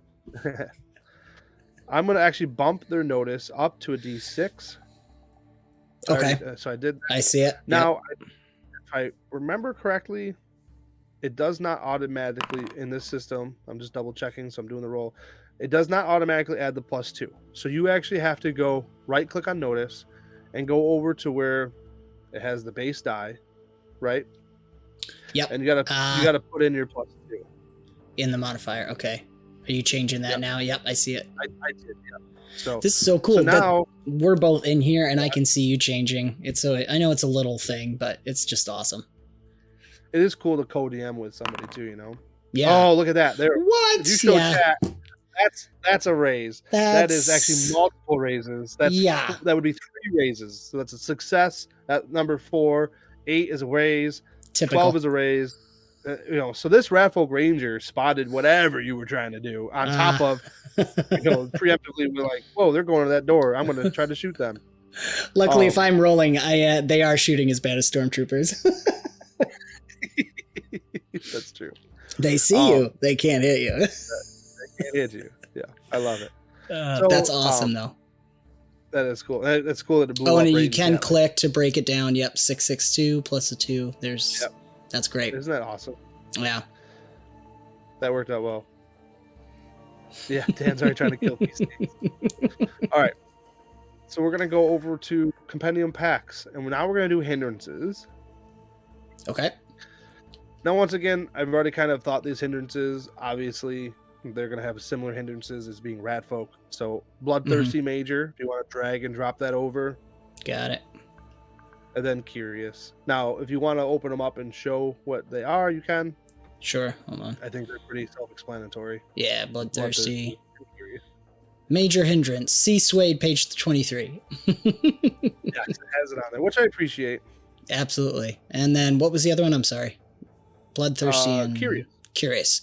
Speaker 2: I'm going to actually bump their notice up to a D6.
Speaker 1: Okay.
Speaker 2: So I did.
Speaker 1: I see it.
Speaker 2: Now, if I remember correctly, it does not automatically in this system. I'm just double checking, so I'm doing the roll. It does not automatically add the +2. So you actually have to go right click on notice and go over to where it has the base die, right?
Speaker 1: Yep.
Speaker 2: And you gotta put in your +2
Speaker 1: in the modifier. Okay. Are you changing that now? Yep, I see it.
Speaker 2: I did. Yeah. So
Speaker 1: this is so cool.
Speaker 2: So now
Speaker 1: we're both in here, and I can see you changing. I know it's a little thing, but it's just awesome.
Speaker 2: It is cool to co-DM with somebody too, you know.
Speaker 1: Yeah.
Speaker 2: Oh, look at that! There.
Speaker 1: What?
Speaker 2: If you show chat, that's a raise. That is actually multiple raises. That would be 3 raises. So that's a success at number 4. 8 is a raise.
Speaker 1: Typical.
Speaker 2: 12 is a raise. So this Ratfolk Ranger spotted whatever you were trying to do on top of, preemptively we're like, whoa, they're going to that door. I'm going to try to shoot them.
Speaker 1: Luckily, if I'm rolling, they are shooting as bad as stormtroopers.
Speaker 2: That's true.
Speaker 1: They see you. They can't hit you.
Speaker 2: They can't hit you. Yeah, I love it.
Speaker 1: That's awesome, though.
Speaker 2: That is cool. That's cool that it blew
Speaker 1: up.
Speaker 2: And
Speaker 1: you can click to break it down. Yep, 662 plus a 2. That's great.
Speaker 2: Isn't that awesome?
Speaker 1: Yeah.
Speaker 2: That worked out well. Yeah, Dan's already trying to kill these things. All right. So we're going to go over to Compendium Packs, and now we're going to do hindrances.
Speaker 1: Okay.
Speaker 2: Now, once again, I've already kind of thought these hindrances, obviously, they're going to have similar hindrances as being Ratfolk. So, Bloodthirsty Major, if you want to drag and drop that over.
Speaker 1: Got it.
Speaker 2: And then Curious. Now, if you want to open them up and show what they are, you can.
Speaker 1: Sure. Hold on.
Speaker 2: I think they're pretty self-explanatory.
Speaker 1: Yeah, Bloodthirsty. Major hindrance. See Swayed, page 23.
Speaker 2: Yeah, it has it on there, which I appreciate.
Speaker 1: Absolutely. And then what was the other one? I'm sorry. Bloodthirsty and Curious.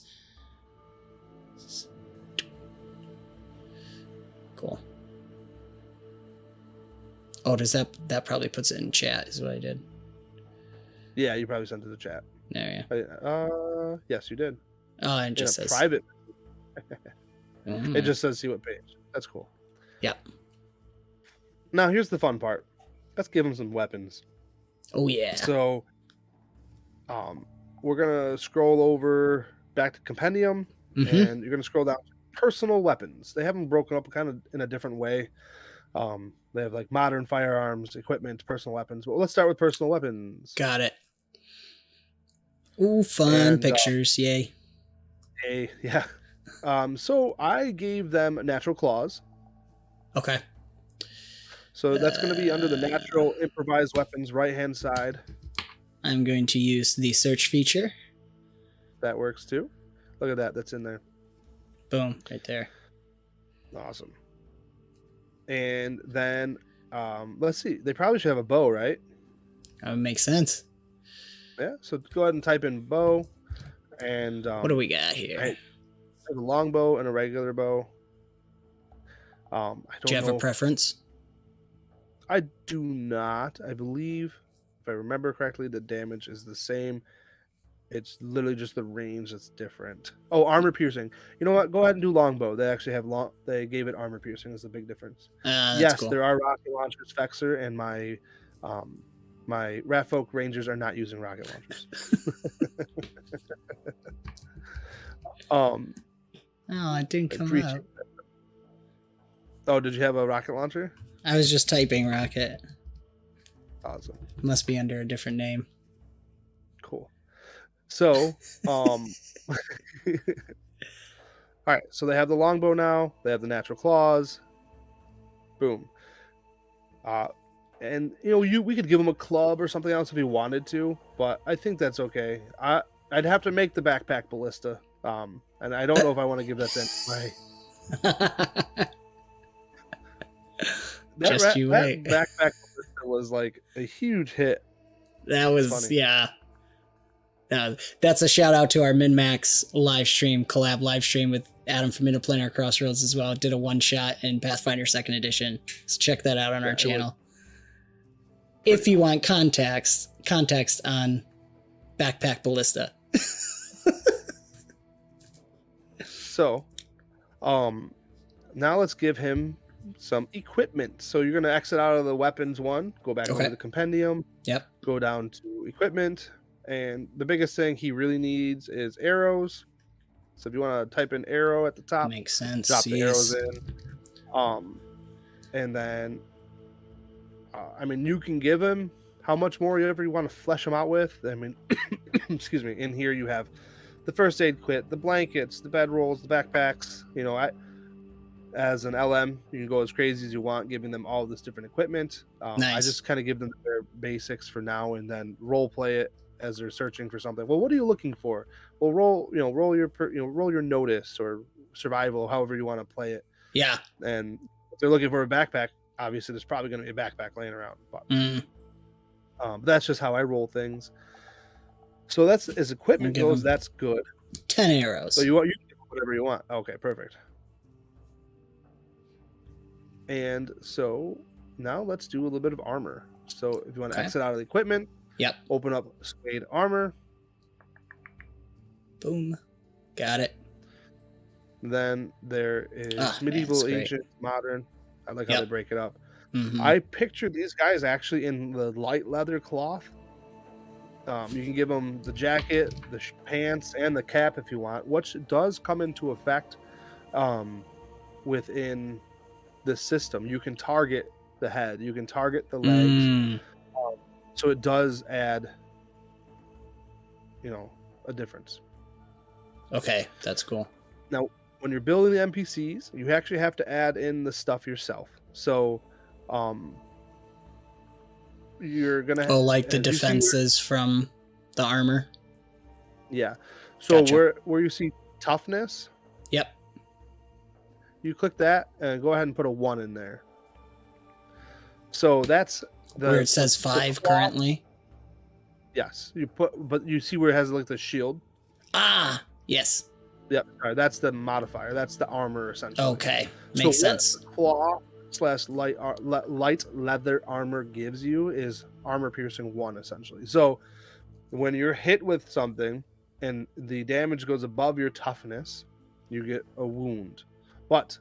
Speaker 1: Cool. Oh, does that probably puts it in chat is what I did.
Speaker 2: Yeah, you probably sent it to the chat.
Speaker 1: There,
Speaker 2: yeah. Yes, you did.
Speaker 1: Oh, it just says
Speaker 2: private. It just says see what page. That's cool.
Speaker 1: Yep.
Speaker 2: Now here's the fun part. Let's give them some weapons.
Speaker 1: Oh yeah.
Speaker 2: So, we're gonna scroll over back to Compendium, and you're gonna scroll down to personal weapons. They have them broken up kind of in a different way. They have like modern firearms, equipment, personal weapons. Well, let's start with personal weapons.
Speaker 1: Got it. Ooh, fun pictures. Yay.
Speaker 2: Yeah. So I gave them natural claws.
Speaker 1: Okay.
Speaker 2: So that's going to be under the natural improvised weapons right-hand side.
Speaker 1: I'm going to use the search feature.
Speaker 2: That works too. Look at that. That's in there.
Speaker 1: Boom. Right there.
Speaker 2: Awesome. And then, let's see. They probably should have a bow, right?
Speaker 1: That would make sense.
Speaker 2: Yeah. So go ahead and type in bow. And
Speaker 1: what do we got here?
Speaker 2: I have a long bow and a regular bow.
Speaker 1: Do you have a preference?
Speaker 2: I do not. I believe, if I remember correctly, the damage is the same. It's literally just the range that's different. Oh, armor piercing. You know what? Go ahead and do longbow. They actually have They gave it armor piercing. Is the big difference. Yes, cool. There are rocket launchers, Fexer, and my my Ratfolk Rangers are not using rocket launchers.
Speaker 1: Oh, it didn't come up.
Speaker 2: Oh, did you have a rocket launcher?
Speaker 1: I was just typing rocket.
Speaker 2: Awesome.
Speaker 1: Must be under a different name.
Speaker 2: Cool. So, all right. So they have the longbow now. They have the natural claws. Boom. And we could give them a club or something else if we wanted to, but I think that's okay. I'd have to make the backpack ballista. And I don't know if I want to give that to anybody. That backpack ballista was like a huge hit.
Speaker 1: That was funny. Yeah. That's a shout out to our Min-Max live stream, collab live stream with Adam from Interplanar Crossroads as well. Did a one shot in Pathfinder 2nd edition. So check that out on our channel. If you want context on Backpack Ballista.
Speaker 2: So, now let's give him some equipment. So you're going to exit out of the weapons one, go back over to the compendium.
Speaker 1: Yep.
Speaker 2: Go down to equipment. And the biggest thing he really needs is arrows. So if you want to type in arrow at the top,
Speaker 1: makes sense.
Speaker 2: Drop the arrows in. And then, I mean, you can give him how much more ever you want to flesh him out with. I mean, excuse me. In here you have the first aid kit, the blankets, the bedrolls, the backpacks. You know, as an LM, you can go as crazy as you want, giving them all this different equipment.
Speaker 1: Nice.
Speaker 2: I just kind of give them their basics for now, and then role play it as they're searching for something. Well, what are you looking for? Well, roll your notice or survival, however you want to play it.
Speaker 1: Yeah.
Speaker 2: And if they're looking for a backpack, obviously there's probably going to be a backpack laying around. But that's just how I roll things. So that's as equipment goes. That's good.
Speaker 1: 10 arrows.
Speaker 2: So you can do whatever you want. Okay, perfect. And so now let's do a little bit of armor. So if you want to exit out of the equipment, open up Suede armor.
Speaker 1: Boom. Got it.
Speaker 2: Then there is medieval, ancient, modern. I like how they break it up. I pictured these guys actually in the light leather cloth. You can give them the jacket, the pants, and the cap if you want, which does come into effect within the system. You can target the head, you can target the legs. So it does add, a difference.
Speaker 1: Okay, that's cool.
Speaker 2: Now, when you're building the NPCs, you actually have to add in the stuff yourself. So, you're gonna
Speaker 1: like the defenses from the armor.
Speaker 2: Yeah. So where you see toughness.
Speaker 1: Yep.
Speaker 2: You click that and go ahead and put a 1 in there. So that's
Speaker 1: where it says 5 currently.
Speaker 2: Yes, but you see where it has like the shield.
Speaker 1: Yes.
Speaker 2: Yep. All right, that's the modifier. That's the armor essentially.
Speaker 1: Okay, makes sense.
Speaker 2: Claw / light leather armor gives you is armor piercing 1 essentially. So when you're hit with something and the damage goes above your toughness, you get a wound. But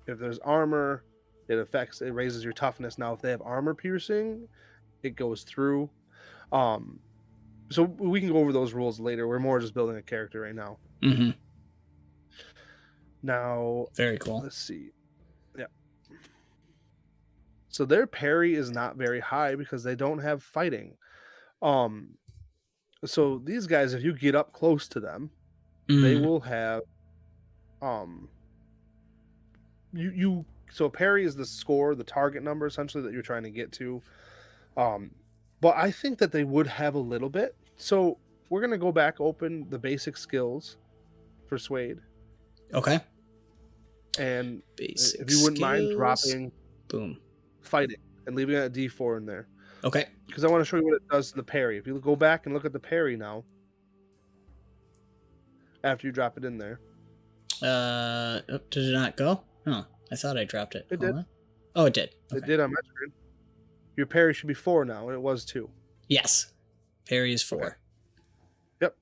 Speaker 2: if there's armor, it raises your toughness. Now, if they have armor piercing, it goes through. So we can go over those rules later. We're more just building a character right now. Now,
Speaker 1: very cool.
Speaker 2: Let's see. Yeah. So their parry is not very high because they don't have fighting. So these guys, if you get up close to them, they will have so parry is the score, the target number essentially that you're trying to get to. But I think that they would have a little bit. So we're going to go back, open the basic skills for Suede.
Speaker 1: Okay.
Speaker 2: And if you wouldn't mind dropping fighting and leaving it at D4 in there.
Speaker 1: Okay.
Speaker 2: Because I want to show you what it does to the parry. If you go back and look at the parry now, after you drop it in there.
Speaker 1: Did it not go? Oh, I thought I dropped it.
Speaker 2: It did.
Speaker 1: Oh, it did. Okay.
Speaker 2: It did on my screen. Your parry should be 4 now, and it was 2.
Speaker 1: Yes. Parry is 4.
Speaker 2: Okay. Yep.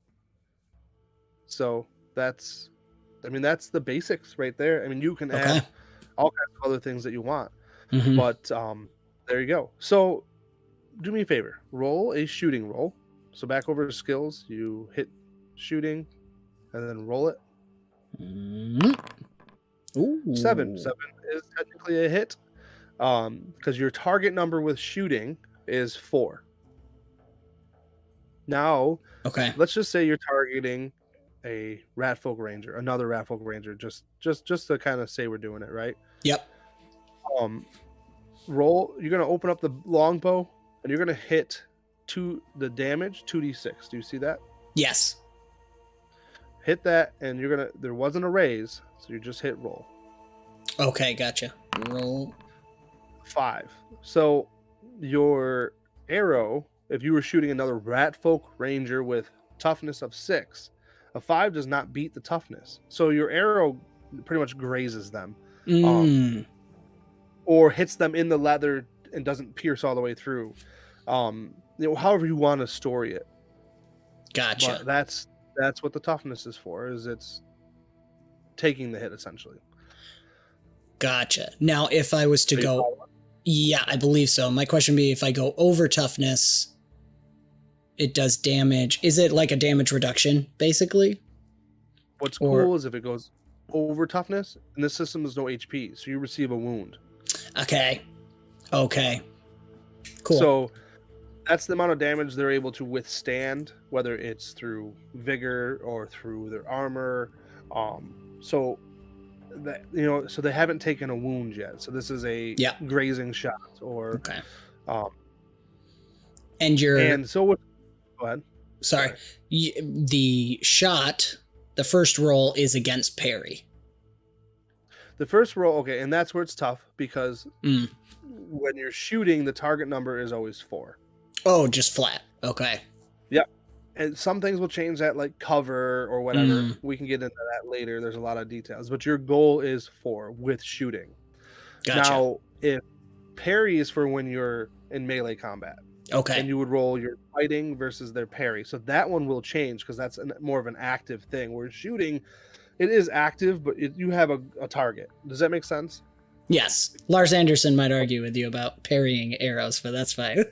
Speaker 2: So that's the basics right there. I mean, you can add all kinds of other things that you want. But there you go. So do me a favor. Roll a shooting roll. So back over to skills, you hit shooting, and then roll it.
Speaker 1: Ooh.
Speaker 2: 7 is technically a hit. Because your target number with shooting is 4. Now, let's just say you're targeting a Ratfolk Ranger, another Ratfolk Ranger, just to kind of say we're doing it, right?
Speaker 1: Yep.
Speaker 2: Roll. You're gonna open up the longbow and you're gonna hit the damage 2d6. Do you see that?
Speaker 1: Yes.
Speaker 2: Hit that, and there wasn't a raise, so you just hit roll.
Speaker 1: Okay, gotcha. Roll
Speaker 2: 5. So your arrow, if you were shooting another Ratfolk Ranger with toughness of 6. A 5 does not beat the toughness. So your arrow pretty much grazes them. Or hits them in the leather and doesn't pierce all the way through. However you want to story it.
Speaker 1: Gotcha.
Speaker 2: But that's what the toughness is for, is it's taking the hit essentially.
Speaker 1: Gotcha. Now, if I was to go, yeah, I believe so. My question would be, if I go over toughness, it does damage. Is it like a damage reduction, basically?
Speaker 2: What's cool is if it goes over toughness, in this system there's no HP, so you receive a wound.
Speaker 1: Okay. Cool.
Speaker 2: So that's the amount of damage they're able to withstand, whether it's through vigor or through their armor. So they haven't taken a wound yet. So this is a grazing shot or and so what? Go ahead.
Speaker 1: Sorry. The shot, the first roll is against parry.
Speaker 2: The first roll, okay, and that's where it's tough because when you're shooting, the target number is always 4.
Speaker 1: Oh, just flat. Okay.
Speaker 2: Yep. And some things will change that, like cover or whatever. We can get into that later. There's a lot of details, but your goal is 4 with shooting.
Speaker 1: Gotcha.
Speaker 2: Now, if parry is for when you're in melee combat.
Speaker 1: Okay.
Speaker 2: And you would roll your fighting versus their parry. So that one will change because that's more of an active thing. Where shooting, it is active, but you have a target. Does that make sense?
Speaker 1: Yes. Lars Anderson might argue with you about parrying arrows, but that's fine.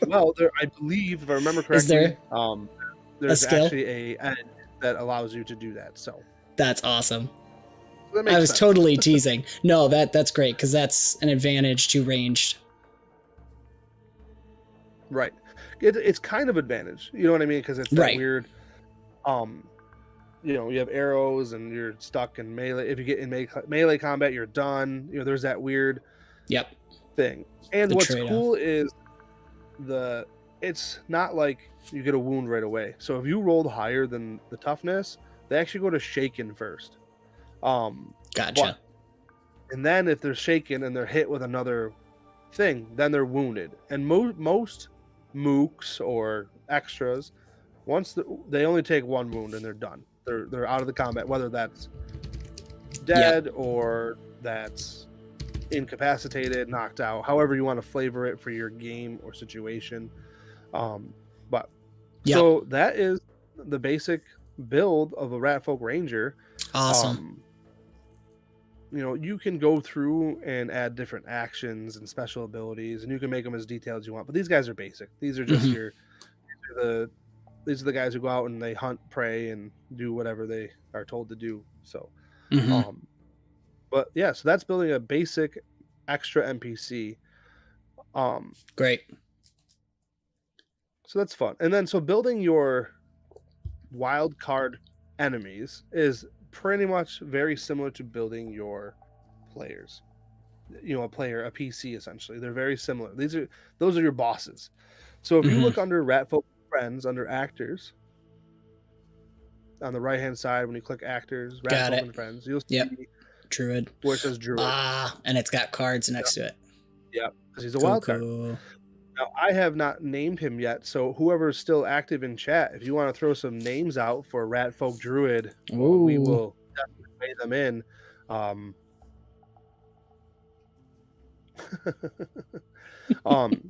Speaker 2: Well, I believe, if I remember correctly,
Speaker 1: is there
Speaker 2: there's actually a edge that allows you to do that. So
Speaker 1: that's awesome.
Speaker 2: That makes
Speaker 1: I was
Speaker 2: sense.
Speaker 1: totally teasing. No, that's great because that's an advantage to ranged.
Speaker 2: Right. It's kind of advantage. You know what I mean? Because it's that weird. You have arrows and you're stuck in melee. If you get in melee combat, you're done. There's that weird thing. And what's cool is it's not like you get a wound right away. So if you rolled higher than the toughness, they actually go to shaken first.
Speaker 1: Gotcha.
Speaker 2: And then if they're shaken and they're hit with another thing, then they're wounded. And most mooks or extras, they only take 1 wound and they're done. They're out of the combat, whether that's dead or that's incapacitated, knocked out, however you want to flavor it for your game or situation. So that is the basic build of a Ratfolk Ranger.
Speaker 1: Awesome.
Speaker 2: You can go through and add different actions and special abilities, and you can make them as detailed as you want. But these guys are basic. These are just these are the guys who go out and they hunt prey and do whatever they are told to do. So, but yeah, so that's building a basic extra NPC.
Speaker 1: Great.
Speaker 2: So that's fun. And then so building your wild card enemies is pretty much very similar to building your players. A PC essentially. They're very similar. Those are your bosses. So if you look under Ratfolk Friends, under actors, on the right hand side when you click actors, Ratfolk and Friends, you'll see
Speaker 1: Druid.
Speaker 2: Where it says Druid.
Speaker 1: And it's got cards next to it.
Speaker 2: Yeah, because he's a wild card. Now, I have not named him yet, so whoever's still active in chat, if you want to throw some names out for Ratfolk Druid, we will definitely weigh them in.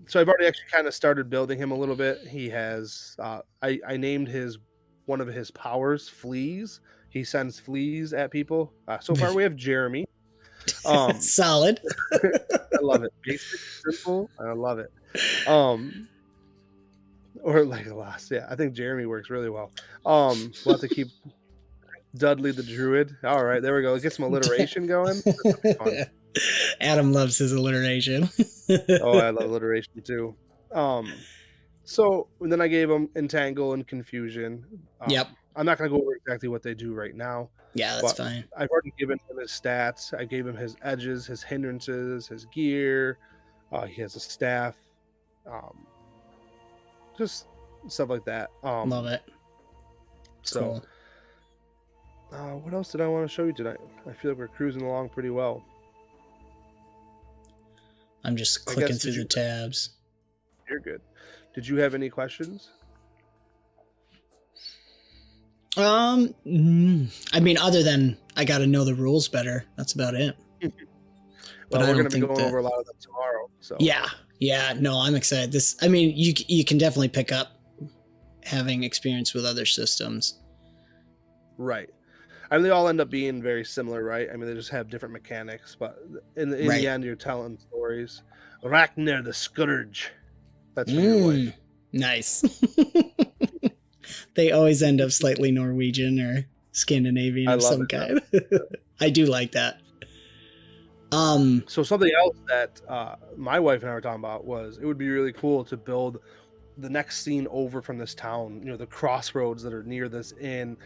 Speaker 2: So I've already actually kind of started building him a little bit. He has I named one of his powers fleas. He sends fleas at people. So far we have Jeremy.
Speaker 1: Solid.
Speaker 2: I love it. Basic, simple. I love it. Or Legolas. Yeah, I think Jeremy works really well. We'll have to keep Dudley the Druid. All right, there we go. Get some alliteration going. Fun.
Speaker 1: Adam loves his alliteration.
Speaker 2: Oh, I love alliteration too. So then I gave him Entangle and Confusion. I'm not going to go over exactly what they do right now.
Speaker 1: Yeah, that's fine.
Speaker 2: I've already given him his stats. I gave him his edges, his hindrances, his gear. He has a staff. Just stuff like that.
Speaker 1: Love it.
Speaker 2: So, cool. What else did I want to show you tonight? I feel like we're cruising along pretty well.
Speaker 1: I'm just clicking through the tabs.
Speaker 2: You're good. Did you have any questions?
Speaker 1: I mean, other than I got to know the rules better. That's about it.
Speaker 2: Well, we're going to be going over a lot of them tomorrow. So
Speaker 1: yeah. No, I'm excited. I mean, you can definitely pick up having experience with other systems.
Speaker 2: Right. I mean, they all end up being very similar, right? I mean, they just have different mechanics, but in the end, you're telling stories. 𝙈𝙤𝙪𝙙𝙚𝙤 the Scourge. That's from your wife.
Speaker 1: Nice. They always end up slightly Norwegian or Scandinavian of some kind. I do like that.
Speaker 2: So something else that my wife and I were talking about was it would be really cool to build the next scene over from this town, the crossroads that are near this inn,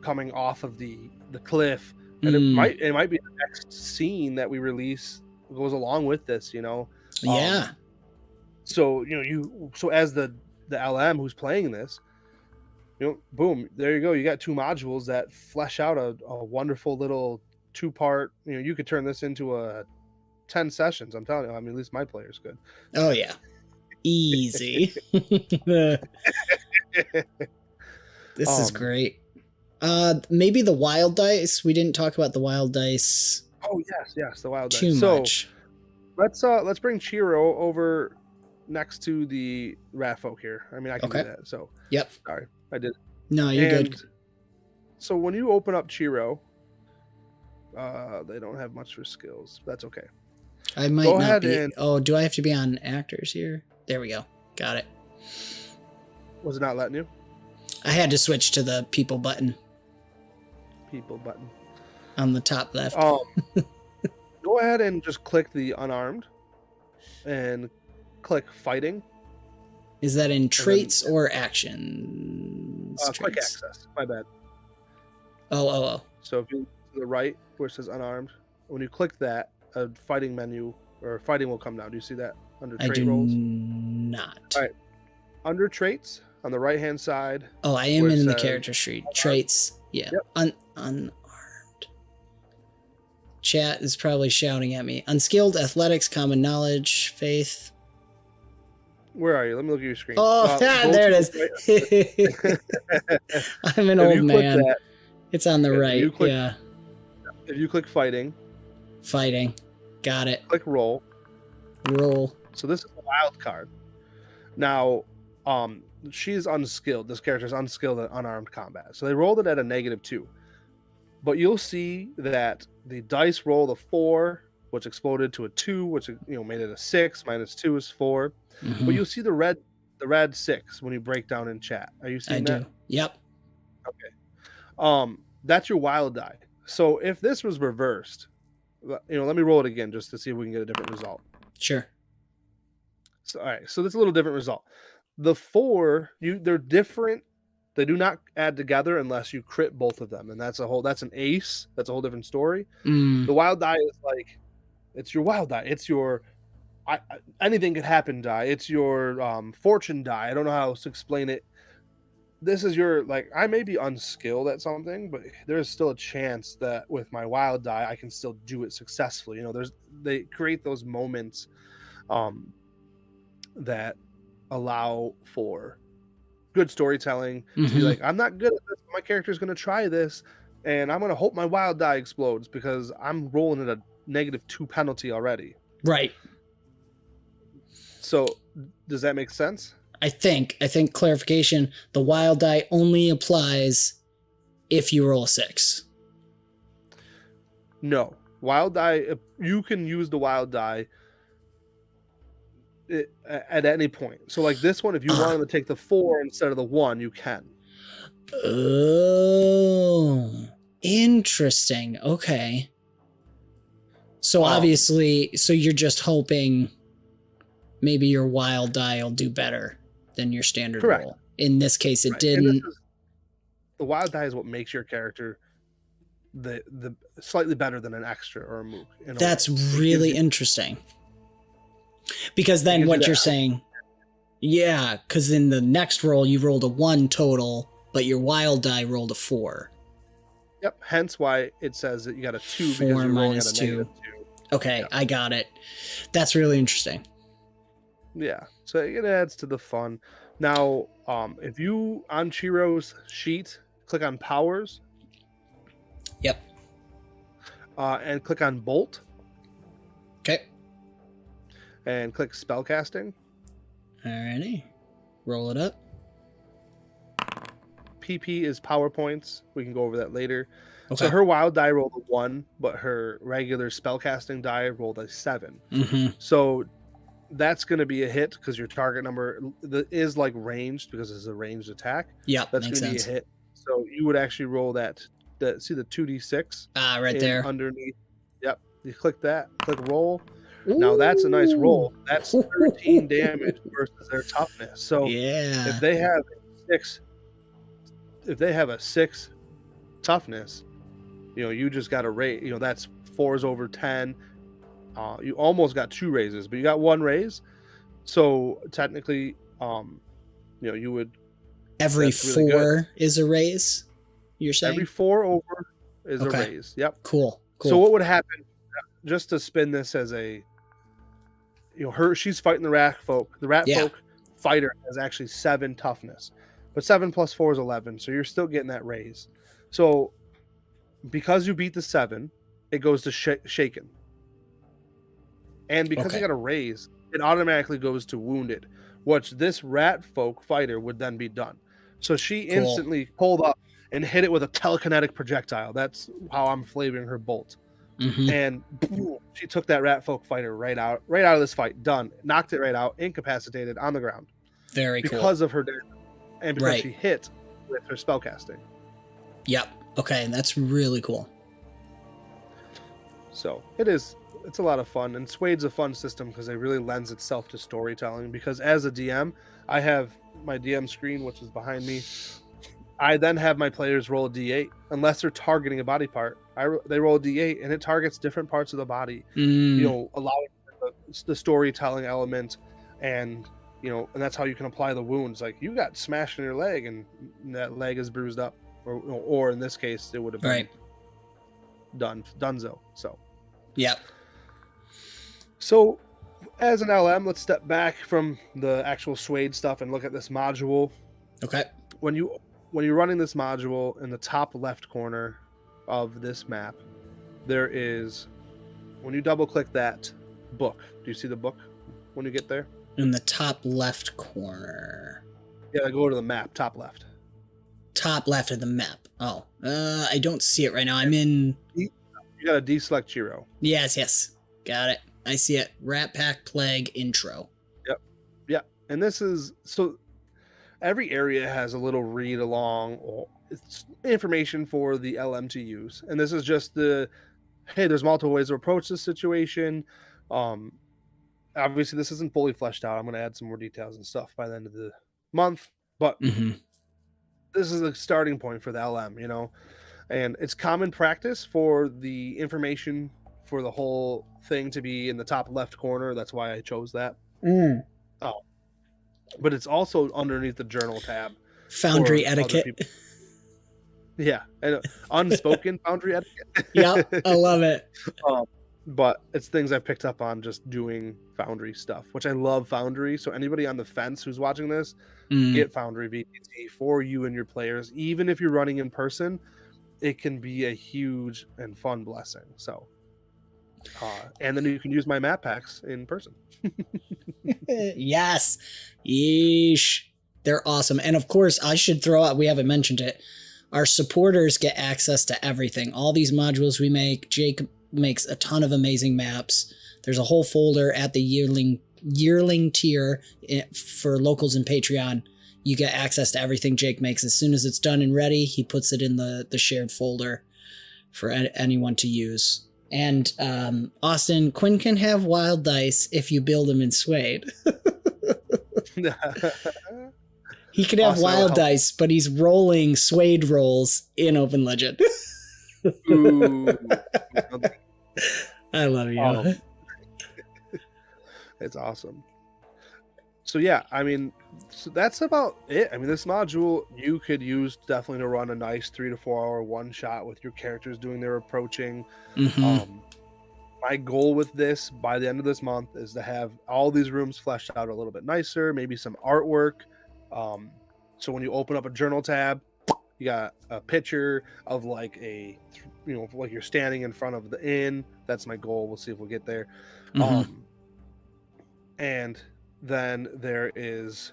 Speaker 2: coming off of the cliff, and it might be the next scene that we release goes along with this,
Speaker 1: Yeah.
Speaker 2: So so as the LM who's playing this, boom, there you go. You got 2 modules that flesh out a wonderful little 2-part. You could turn this into 10 sessions. I'm telling you. I mean, at least my players could.
Speaker 1: Oh yeah, easy. This is great. Maybe the wild dice. We didn't talk about the wild dice.
Speaker 2: Oh yes, the wild dice.
Speaker 1: Too much.
Speaker 2: Let's bring Chiro over next to the rat folk here. I mean, I can do that. So
Speaker 1: yep.
Speaker 2: Sorry, I did.
Speaker 1: No, you're good.
Speaker 2: So when you open up Chiro, they don't have much for skills. That's okay.
Speaker 1: I might not be. Oh, do I have to be on actors here? There we go. Got it.
Speaker 2: Was it not letting you?
Speaker 1: I had to switch to the people button.
Speaker 2: People button.
Speaker 1: On the top left.
Speaker 2: Go ahead and just click the unarmed and click fighting.
Speaker 1: Is that in traits or actions?
Speaker 2: Quick access. My bad.
Speaker 1: Oh.
Speaker 2: So if you to the right where it says unarmed, when you click that, a fighting menu or fighting will come down. Do you see that under trait roles?
Speaker 1: I do not.
Speaker 2: All right. Under traits on the right hand side.
Speaker 1: Oh, I am in the character sheet. Traits. Yeah.
Speaker 2: Yep.
Speaker 1: Unarmed. Chat is probably shouting at me. Unskilled, athletics, common knowledge, faith.
Speaker 2: Where are you? Let me look at your screen.
Speaker 1: Oh, there it is. I'm an old man. It's on the right. Yeah.
Speaker 2: If you click fighting.
Speaker 1: Fighting. Got it.
Speaker 2: Click roll.
Speaker 1: Roll.
Speaker 2: So this is a wild card. Now, she's unskilled. This character is unskilled at unarmed combat. So they rolled it at a -2. But you'll see that the dice rolled a 4, which exploded to a 2, which made it a 6. -2 is 4. Mm-hmm. But you'll see the red 6 when you break down in chat. Are you seeing that? I do.
Speaker 1: Yep.
Speaker 2: Okay. That's your wild die. So if this was reversed, let me roll it again just to see if we can get a different result.
Speaker 1: Sure.
Speaker 2: So all right. So that's a little different result. The 4, they're different. They do not add together unless you crit both of them, and that's an ace. That's a whole different story. The wild die is like, it's your wild die. It's your anything could happen die. It's your fortune die. I don't know how else to explain it. This is your I may be unskilled at something, but there's still a chance that with my wild die I can still do it successfully. They create those moments that allow for good storytelling to be like, I'm not good at this. My character's going to try this, and I'm going to hope my wild die explodes because I'm rolling at a -2 penalty already.
Speaker 1: Right.
Speaker 2: So does that make sense? I
Speaker 1: think clarification, the wild die only applies if you roll a 6.
Speaker 2: No. Wild die, you can use the wild die at any point. So like this one, if you wanted to take the 4 instead of the 1, you can.
Speaker 1: Oh, interesting. Okay. So obviously, you're just hoping maybe your wild die will do better than your standard roll. In this case, it didn't.
Speaker 2: The wild die is what makes your character the slightly better than an extra or a mook.
Speaker 1: That's really interesting. Because then what you're saying, because in the next roll you rolled a 1 total, but your wild die rolled a 4.
Speaker 2: Yep. Hence why it says that you got a 2
Speaker 1: 4
Speaker 2: because you're rolling at a
Speaker 1: -2.
Speaker 2: -2.
Speaker 1: Okay, I got it. That's really interesting.
Speaker 2: Yeah, so it adds to the fun. Now, if you on Chiro's sheet click on powers.
Speaker 1: Yep.
Speaker 2: And click on bolt.
Speaker 1: Okay.
Speaker 2: And click spellcasting.
Speaker 1: Alrighty. Roll it up.
Speaker 2: PP is power points. We can go over that later.
Speaker 1: Okay.
Speaker 2: So her wild die rolled a 1, but her regular spellcasting die rolled a 7. So that's going to be a hit because your target number is like ranged because it's a ranged attack.
Speaker 1: Yeah,
Speaker 2: that's going to be a hit. So you would actually roll that. See the 2d6?
Speaker 1: Right there.
Speaker 2: Underneath. Yep. You click that. Click roll. Ooh. Now that's a nice roll. That's 13 damage versus their toughness. So
Speaker 1: yeah,
Speaker 2: if they have a 6 toughness, you just got a raise. That's 4s over 10. You almost got 2 raises, but you got 1 raise. So technically, you would
Speaker 1: every 4 really is a raise. You're saying
Speaker 2: every 4 over is a raise. Yep.
Speaker 1: Cool.
Speaker 2: So what would happen? Just to spin this as a, she's fighting the rat folk. The rat folk fighter has actually 7 toughness, but 7 plus 4 is 11. So you're still getting that raise. So because you beat the 7, it goes to shaken. And because you got a raise, it automatically goes to wounded, which this rat folk fighter would then be done. So she instantly pulled up and hit it with a telekinetic projectile. That's how I'm flavoring her bolt. And boom, she took that rat folk fighter right out of this fight. Done. Knocked it right out. Incapacitated on the ground.
Speaker 1: Very cool.
Speaker 2: Because of her damage. And because she hit with her spellcasting.
Speaker 1: Yep. Okay, that's really cool.
Speaker 2: So it's a lot of fun. And 𝙈𝙬's a fun system because it really lends itself to storytelling. Because as a DM, I have my DM screen, which is behind me. I then have my players roll a d8 unless they're targeting a body part. They roll a d8 and it targets different parts of the body, allowing the storytelling element, and and that's how you can apply the wounds. Like you got smashed in your leg and that leg is bruised up, or in this case it would have been donezo. So So as an LM, let's step back from the actual 𝙈𝙬 stuff and look at this module.
Speaker 1: Okay.
Speaker 2: When you're running this module, in the top left corner of this map, there is, when you double click that book, do you see the book when you get there?
Speaker 1: In the top left corner.
Speaker 2: Yeah, go to the map, top left.
Speaker 1: Top left of the map. Oh, I don't see it right now. I'm in.
Speaker 2: You got to deselect 𝙬𝙬.
Speaker 1: Yes. Got it. I see it. Rat Pack Plague intro.
Speaker 2: Yep. And this is, so every area has a little read along, or it's information for the LM to use. And this is just hey, there's multiple ways to approach this situation. Obviously this isn't fully fleshed out. I'm going to add some more details and stuff by the end of the month, but this is a starting point for the LM, and it's common practice for the information for the whole thing to be in the top left corner. That's why I chose that. But it's also underneath the journal tab.
Speaker 1: Foundry etiquette.
Speaker 2: Yeah, and unspoken Foundry etiquette.
Speaker 1: Yep, I love it.
Speaker 2: But it's things I've picked up on just doing Foundry stuff, which I love Foundry. So anybody on the fence who's watching this, get Foundry VTT for you and your players. Even if you're running in person, it can be a huge and fun blessing. So, and then you can use my map packs in person.
Speaker 1: Yes. Yeesh. They're awesome. And of course, I should throw out, we haven't mentioned it, our supporters get access to everything. All these modules we make. Jake makes a ton of amazing maps. There's a whole folder at the yearling tier for locals and Patreon. You get access to everything Jake makes. As soon as it's done and ready, he puts it in the shared folder for anyone to use. And Austin, Quinn can have wild dice if you build him in 𝙈𝙬. He can have wild dice, but he's rolling 𝙈𝙬 rolls in Open Legend.
Speaker 2: Ooh.
Speaker 1: I love you.
Speaker 2: It's awesome. So yeah, so that's about it. This module you could use definitely to run a nice 3 to 4 hour one shot with your characters doing their approaching. My goal with this by the end of this month is to have all these rooms fleshed out a little bit nicer, maybe some artwork. So when you open up a journal tab, You got a picture of like like you're standing in front of the inn. That's my goal. We'll see if we'll get there. And then there is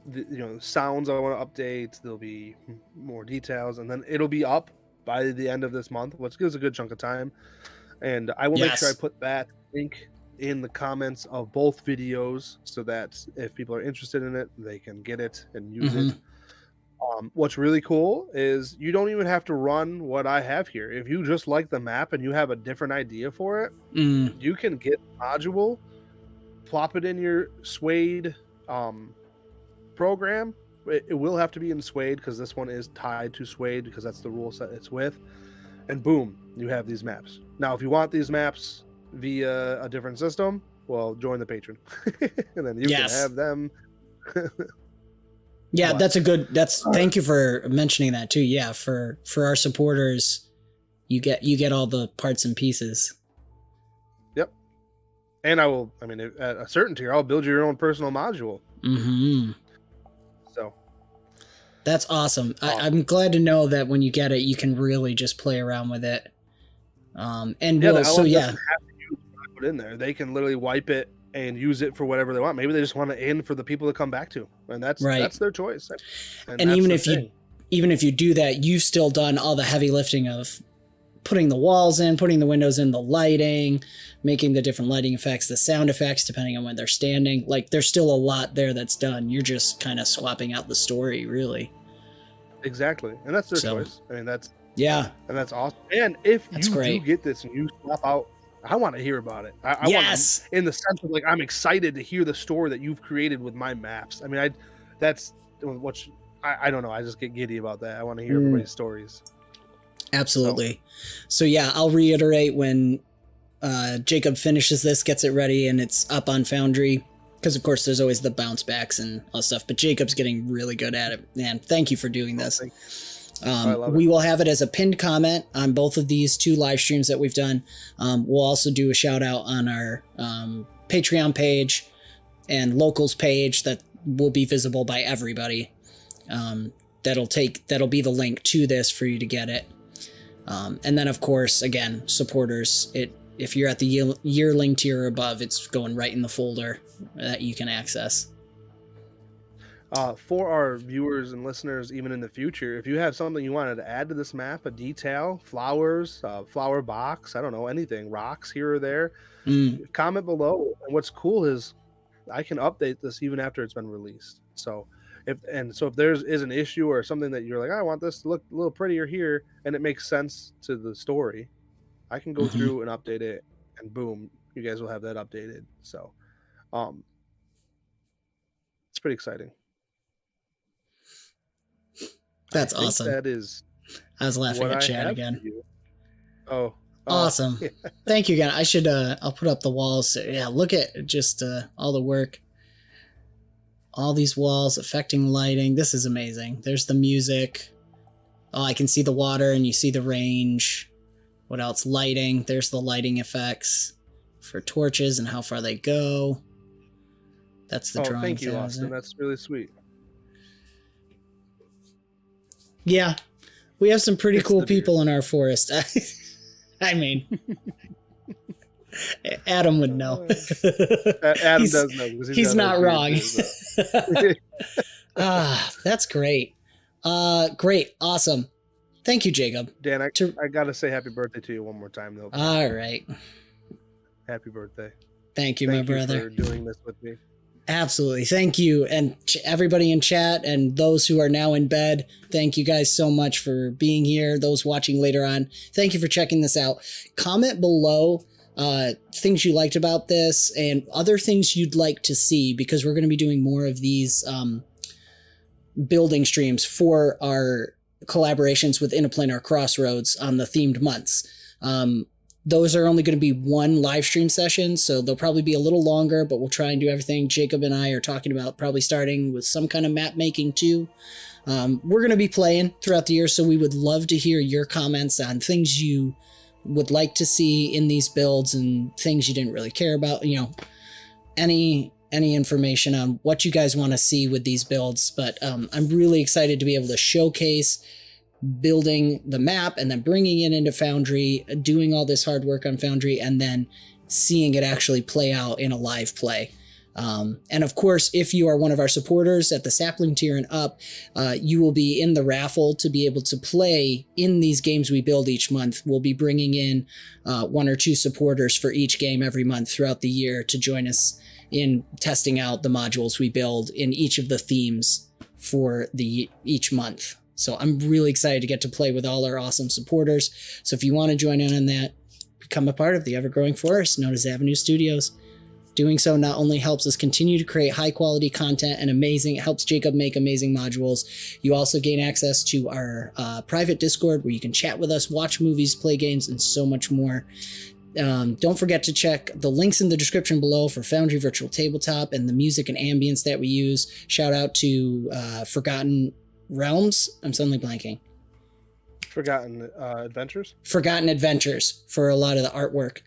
Speaker 2: the sounds I want to update. There'll be more details, and then it'll be up by the end of this month, which gives a good chunk of time. And I will make sure I put that link in the comments of both videos so that if people are interested in it, they can get it and use it. What's really cool is you don't even have to run what I have here. If you just like the map and you have a different idea for it, you can get a module, plop it in your 𝙈𝙬 program. It will have to be in 𝙈𝙬 because this one is tied to 𝙈𝙬 because that's the rule set it's with. And boom, you have these maps. Now, if you want these maps via a different system, well, join the Patreon. And then you can have them.
Speaker 1: Yeah, thank you for mentioning that too. Yeah, for our supporters, you get all the parts and pieces. Yep.
Speaker 2: And at a certain tier, I'll build your own personal module. So
Speaker 1: that's awesome. I'm glad to know that when you get it, you can really just play around with it. Put
Speaker 2: in there, they can literally wipe it and use it for whatever they want. Maybe they just want to in for the people to come back to, and that's their choice.
Speaker 1: And even if you do that, you've still done all the heavy lifting of putting the walls in, putting the windows in, the lighting, making the different lighting effects, the sound effects, depending on when they're standing. Like, there's still a lot there that's done. You're just kind of swapping out the story, really.
Speaker 2: Exactly. And that's their choice. I mean, and that's awesome. And if you do get this and you swap out, I want to hear about it. I want, in the sense of like, I'm excited to hear the story that you've created with my maps. I mean, I don't know. I just get giddy about that. I want to hear everybody's stories.
Speaker 1: Absolutely. So yeah, I'll reiterate when Jacob finishes this, gets it ready, and it's up on Foundry, because of course there's always the bounce backs and all stuff, but Jacob's getting really good at it. Man, thank you for doing this. We will have it as a pinned comment on both of these 2 live streams that we've done. We'll also do a shout out on our Patreon page and locals page that will be visible by everybody. That'll be the link to this for you to get it. And then of course, again, supporters, if you're at the yearling tier or above, it's going right in the folder that you can access.
Speaker 2: For our viewers and listeners, even in the future, if you have something you wanted to add to this map, a detail, flowers, flower box, I don't know, anything, rocks here or there, comment below. And what's cool is I can update this even after it's been released. So if there is an issue or something that you're like, I want this to look a little prettier here, and it makes sense to the story, I can go through and update it, and boom, you guys will have that updated. So it's pretty exciting.
Speaker 1: That's awesome.
Speaker 2: That is.
Speaker 1: I was laughing at chat again.
Speaker 2: Oh,
Speaker 1: awesome. Yeah. Thank you again. I should, I'll put up the walls. So, yeah, look at just all the work. All these walls affecting lighting. This is amazing. There's the music. Oh, I can see the water and you see the range. What else? Lighting. There's the lighting effects for torches and how far they go. That's the drawing.
Speaker 2: Thank you, Austin. That's really sweet.
Speaker 1: Yeah, we have some pretty cool people in our forest. I mean, Adam would know.
Speaker 2: Adam does know.
Speaker 1: He's not wrong. That's great. Great. Awesome. Thank you, Jacob.
Speaker 2: Dan, I got to say happy birthday to you one more time, though.
Speaker 1: All right.
Speaker 2: Happy birthday.
Speaker 1: Thank you, my brother.
Speaker 2: Thank you for doing this with me.
Speaker 1: Absolutely. Thank you. And everybody in chat and those who are now in bed, thank you guys so much for being here. Those watching later on, thank you for checking this out. Comment below things you liked about this and other things you'd like to see, because we're going to be doing more of these building streams for our collaborations with Interplanar Crossroads on the themed months. Those are only going to be 1 live stream session, so they'll probably be a little longer, but we'll try and do everything. Jacob and I are talking about probably starting with some kind of map making too. We're going to be playing throughout the year, so we would love to hear your comments on things you would like to see in these builds and things you didn't really care about. You know, any any information on what you guys want to see with these builds. But I'm really excited to be able to showcase building the map and then bringing it into Foundry, doing all this hard work on Foundry, and then seeing it actually play out in a live play. And of course, if you are one of our supporters at the sapling tier and up, you will be in the raffle to be able to play in these games we build each month. We'll be bringing in 1 or 2 supporters for each game every month throughout the year to join us in testing out the modules we build in each of the themes for each month. So I'm really excited to get to play with all our awesome supporters. So if you want to join in on that, become a part of the ever-growing forest known as Avenue Studios. Doing so not only helps us continue to create high-quality content and it helps Jacob make amazing modules, you also gain access to our private Discord where you can chat with us, watch movies, play games, and so much more. Don't forget to check the links in the description below for Foundry Virtual Tabletop and the music and ambience that we use. Shout out to Forgotten Realms. I'm suddenly blanking.
Speaker 2: Forgotten Adventures?
Speaker 1: Forgotten Adventures for a lot of the artwork.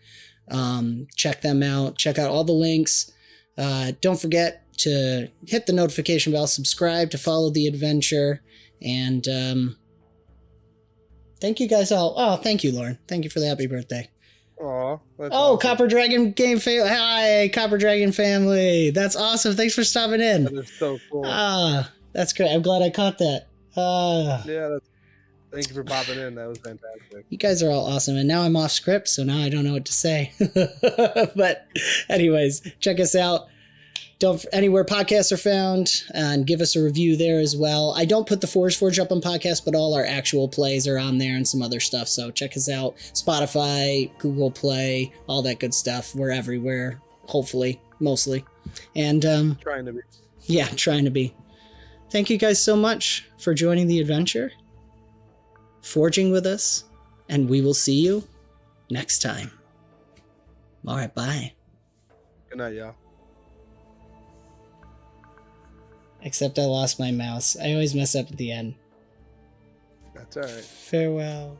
Speaker 1: Check them out. Check out all the links. Don't forget to hit the notification bell, subscribe to follow the adventure, and thank you guys all. Oh, thank you, Lauren. Thank you for the happy birthday.
Speaker 2: Aw, that's
Speaker 1: oh,
Speaker 2: awesome.
Speaker 1: Copper Dragon Game Family. Hi, Copper Dragon Family. That's awesome. Thanks for stopping in.
Speaker 2: That is so cool.
Speaker 1: That's great. I'm glad I caught that.
Speaker 2: Yeah, thank you for popping in. That was fantastic.
Speaker 1: You guys are all awesome. And now I'm off script, so now I don't know what to say. But anyways, check us out. Anywhere podcasts are found, and give us a review there as well. I don't put the Forge Forge up on podcast, but all our actual plays are on there and some other stuff. So check us out. Spotify, Google Play, all that good stuff. We're everywhere, hopefully, mostly. And
Speaker 2: Trying to be.
Speaker 1: Yeah, trying to be. Thank you guys so much for joining the adventure, forging with us, and we will see you next time. All right, bye.
Speaker 2: Good night, y'all.
Speaker 1: Except I lost my mouse. I always mess up at the end.
Speaker 2: That's all right.
Speaker 1: Farewell.